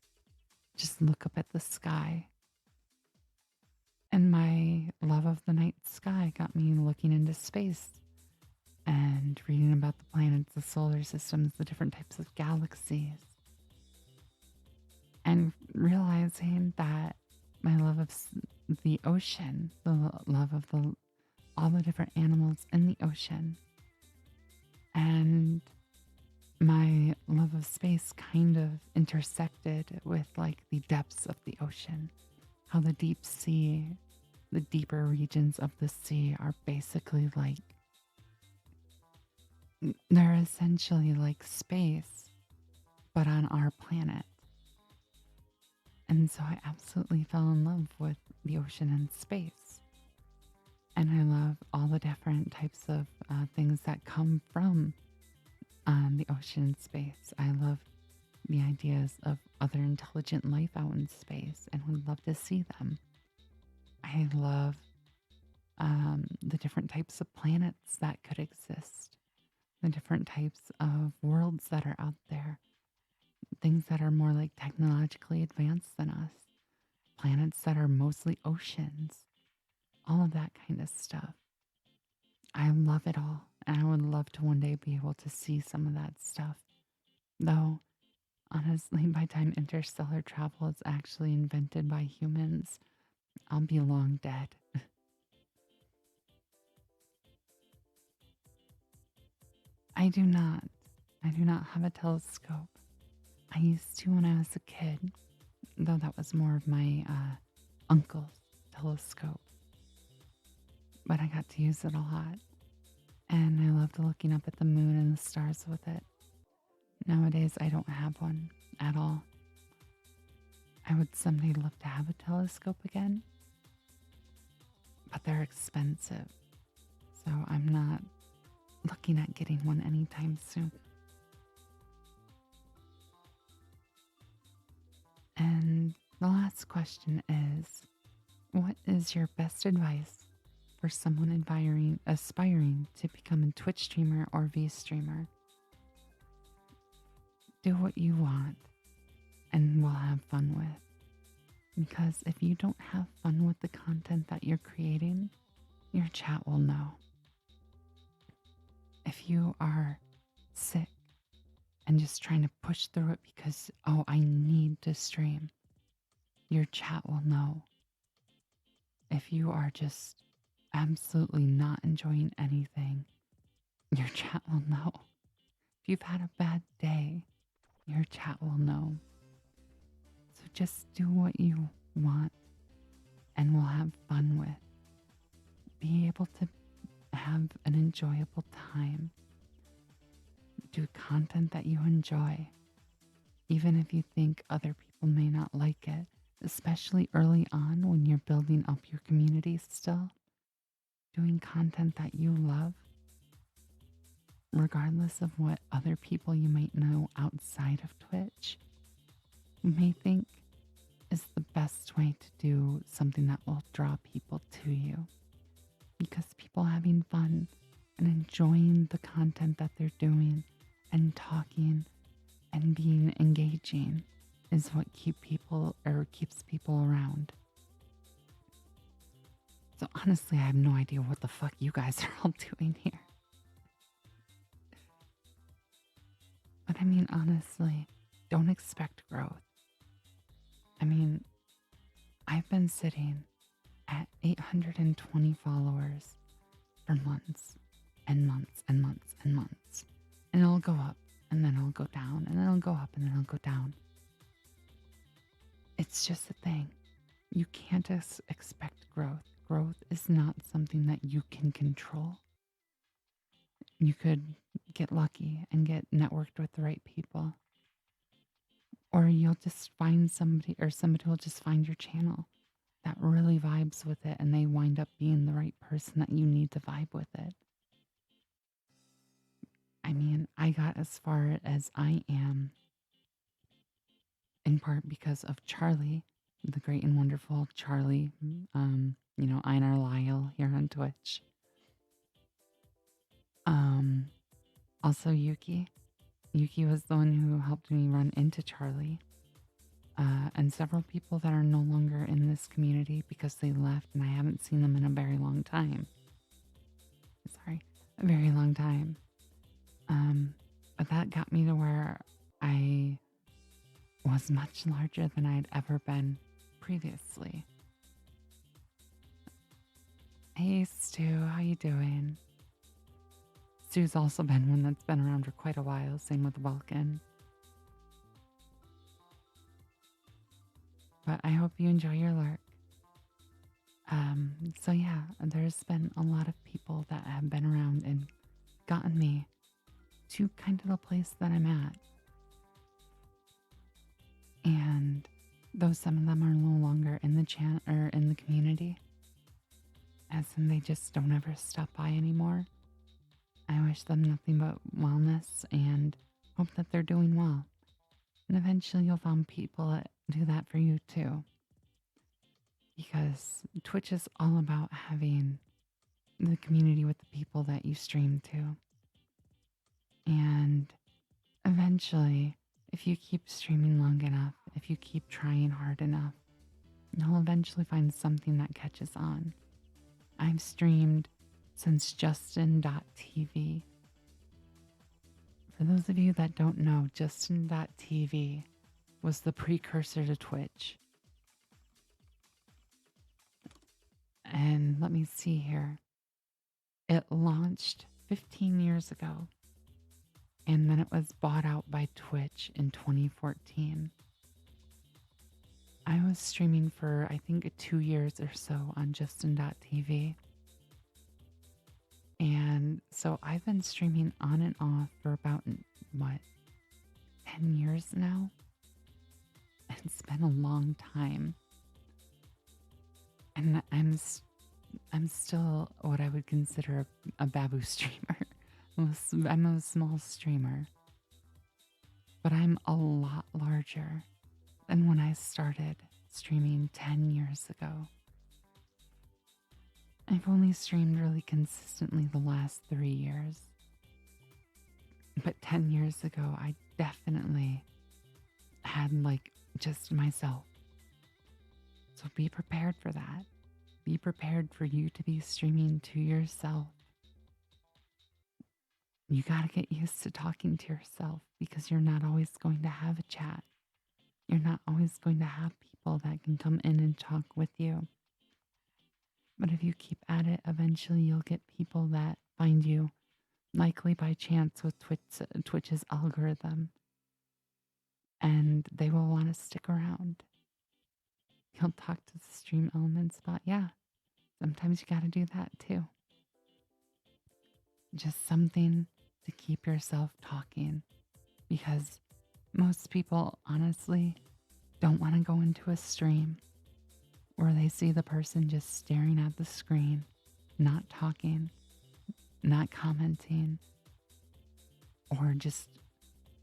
Just look up at the sky. And my love of the night sky got me looking into space and reading about the planets, the solar systems, the different types of galaxies, and realizing that my love of the ocean, the love of all the different animals in the ocean, and my love of space kind of intersected with like the depths of the ocean, how the deep sea, the deeper regions of the sea are basically like they're essentially like space, but on our planet. And so I absolutely fell in love with the ocean and space. And I love all the different types of things that come from the ocean and space. I love the ideas of other intelligent life out in space and would love to see them. I love the different types of planets that could exist, the different types of worlds that are out there, things that are more like technologically advanced than us, planets that are mostly oceans, all of that kind of stuff. I love it all. And I would love to one day be able to see some of that stuff. Though, honestly, by the time interstellar travel is actually invented by humans, I'll be long dead. I do not. I do not have a telescope. I used to when I was a kid, though that was more of my uncle's telescope. But I got to use it a lot. And I loved looking up at the moon and the stars with it. Nowadays, I don't have one at all. I would someday love to have a telescope again, but they're expensive. So I'm not looking at getting one anytime soon. And the last question is, what is your best advice for someone aspiring to become a Twitch streamer or V streamer? Do what you want and we'll have fun with. Because if you don't have fun with the content that you're creating, your chat will know. If you are sick and just trying to push through it because, oh, I need to stream, your chat will know. If you are just absolutely not enjoying anything, your chat will know. If you've had a bad day, your chat will know. So just do what you want and we'll have fun with. Be able to have an enjoyable time. Do content that you enjoy, even if you think other people may not like it, especially early on when you're building up your community still. Doing content that you love, regardless of what other people you might know outside of Twitch may think is the best way to do something that will draw people to you. Because people having fun and enjoying the content that they're doing and talking and being engaging is what keeps people around. So honestly, I have no idea what the fuck you guys are all doing here. But I mean, honestly, don't expect growth. I mean, I've been sitting at 820 followers for months and months and months and months. And it'll go up and then it'll go down and then it'll go up and then it'll go down. It's just a thing. You can't expect growth. Growth is not something that you can control. You could get lucky and get networked with the right people. Or you'll just find somebody, or somebody will just find your channel that really vibes with it and they wind up being the right person that you need to vibe with it. I mean, I got as far as I am in part because of Charlie, the great and wonderful Charlie, Einar Lyle here on Twitch. Um, Also Yuki. Yuki was the one who helped me run into Charlie. And several people that are no longer in this community because they left and I haven't seen them in a very long time. Sorry, a very long time. But that got me to where I was much larger than I'd ever been previously. Hey Stu, how you doing? Stu's also been one that's been around for quite a while, same with Vulcan. But I hope you enjoy your lurk. So yeah, there's been a lot of people that have been around and gotten me to kind of the place that I'm at. And though some of them are no longer in the chat or in the community, as in they just don't ever stop by anymore, I wish them nothing but wellness and hope that they're doing well. And eventually you'll find people that do that for you too. Because Twitch is all about having the community with the people that you stream to. And eventually, if you keep streaming long enough, if you keep trying hard enough, you'll eventually find something that catches on. I've streamed since Justin.tv. For those of you that don't know, Justin.tv was the precursor to Twitch. And let me see here. It launched 15 years ago, and then it was bought out by Twitch in 2014. I was streaming for, I think, 2 years or so on Justin.tv. And so I've been streaming on and off for about, 10 years now? It's been a long time. And I'm still what I would consider a babu streamer. I'm a small streamer. But I'm a lot larger than when I started streaming 10 years ago. I've only streamed really consistently the last 3 years. But 10 years ago, I definitely had just myself. So be prepared for that. Be prepared for you to be streaming to yourself. You gotta get used to talking to yourself because you're not always going to have a chat. You're not always going to have people that can come in and talk with you. But if you keep at it, eventually you'll get people that find you, likely by chance with Twitch's algorithm. And they will want to stick around. You'll talk to the stream elements about, yeah, sometimes you got to do that too. Just something to keep yourself talking. Because most people, honestly, don't want to go into a stream where they see the person just staring at the screen, not talking, not commenting, or just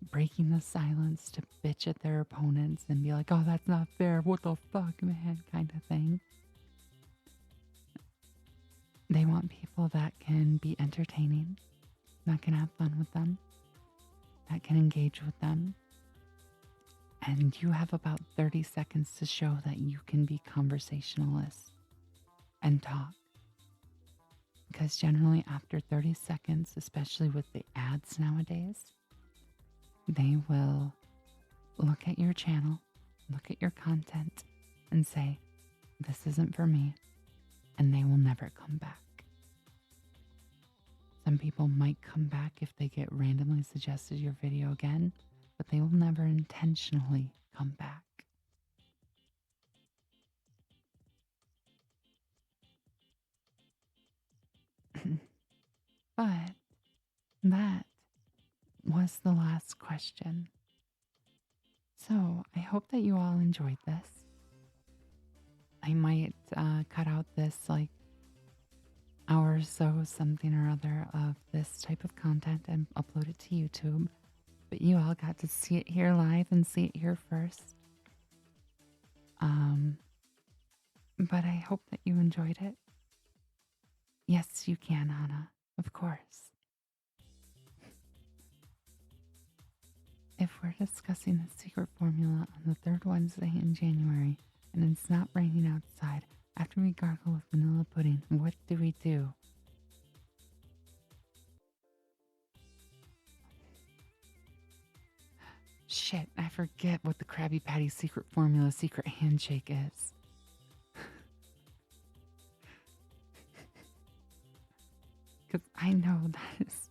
breaking the silence to bitch at their opponents and be like, oh, that's not fair. What the fuck, man? Kind of thing. They want people that can be entertaining, that can have fun with them, that can engage with them. And you have about 30 seconds to show that you can be conversationalist and talk. Because generally after 30 seconds, especially with the ads nowadays, they will look at your channel, look at your content, and say, this isn't for me, and they will never come back. Some people might come back if they get randomly suggested your video again, but they will never intentionally come back. But that was the last question. So I hope that you all enjoyed this. I might cut out this hour or so, something or other of this type of content and upload it to YouTube. But you all got to see it here live and see it here first. Um, but I hope that you enjoyed it. Yes, you can, Anna. Of course. If we're discussing the secret formula on the third Wednesday in January and it's not raining outside after we gargle with vanilla pudding, what do we do? Shit, I forget what the Krabby Patty secret formula secret handshake is. Because I know that is,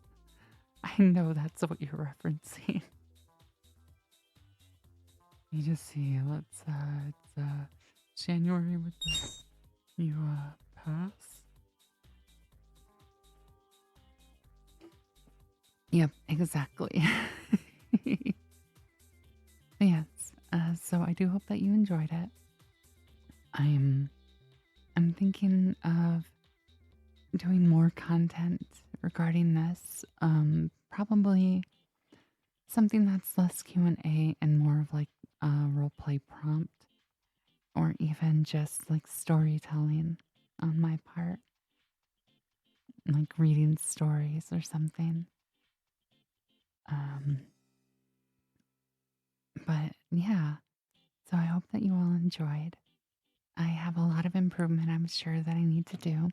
I know that's what you're referencing. You just see, it's January with the, you, pass? Yep, exactly. Yes, so I do hope that you enjoyed it. I'm, I'm thinking of doing more content regarding this. Probably something that's less Q&A and more of like a role play prompt or even just like storytelling on my part, like reading stories or something. Um, but yeah, so I hope that you all enjoyed. I have a lot of improvement I'm sure that I need to do,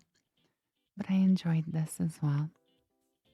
but I enjoyed this as well.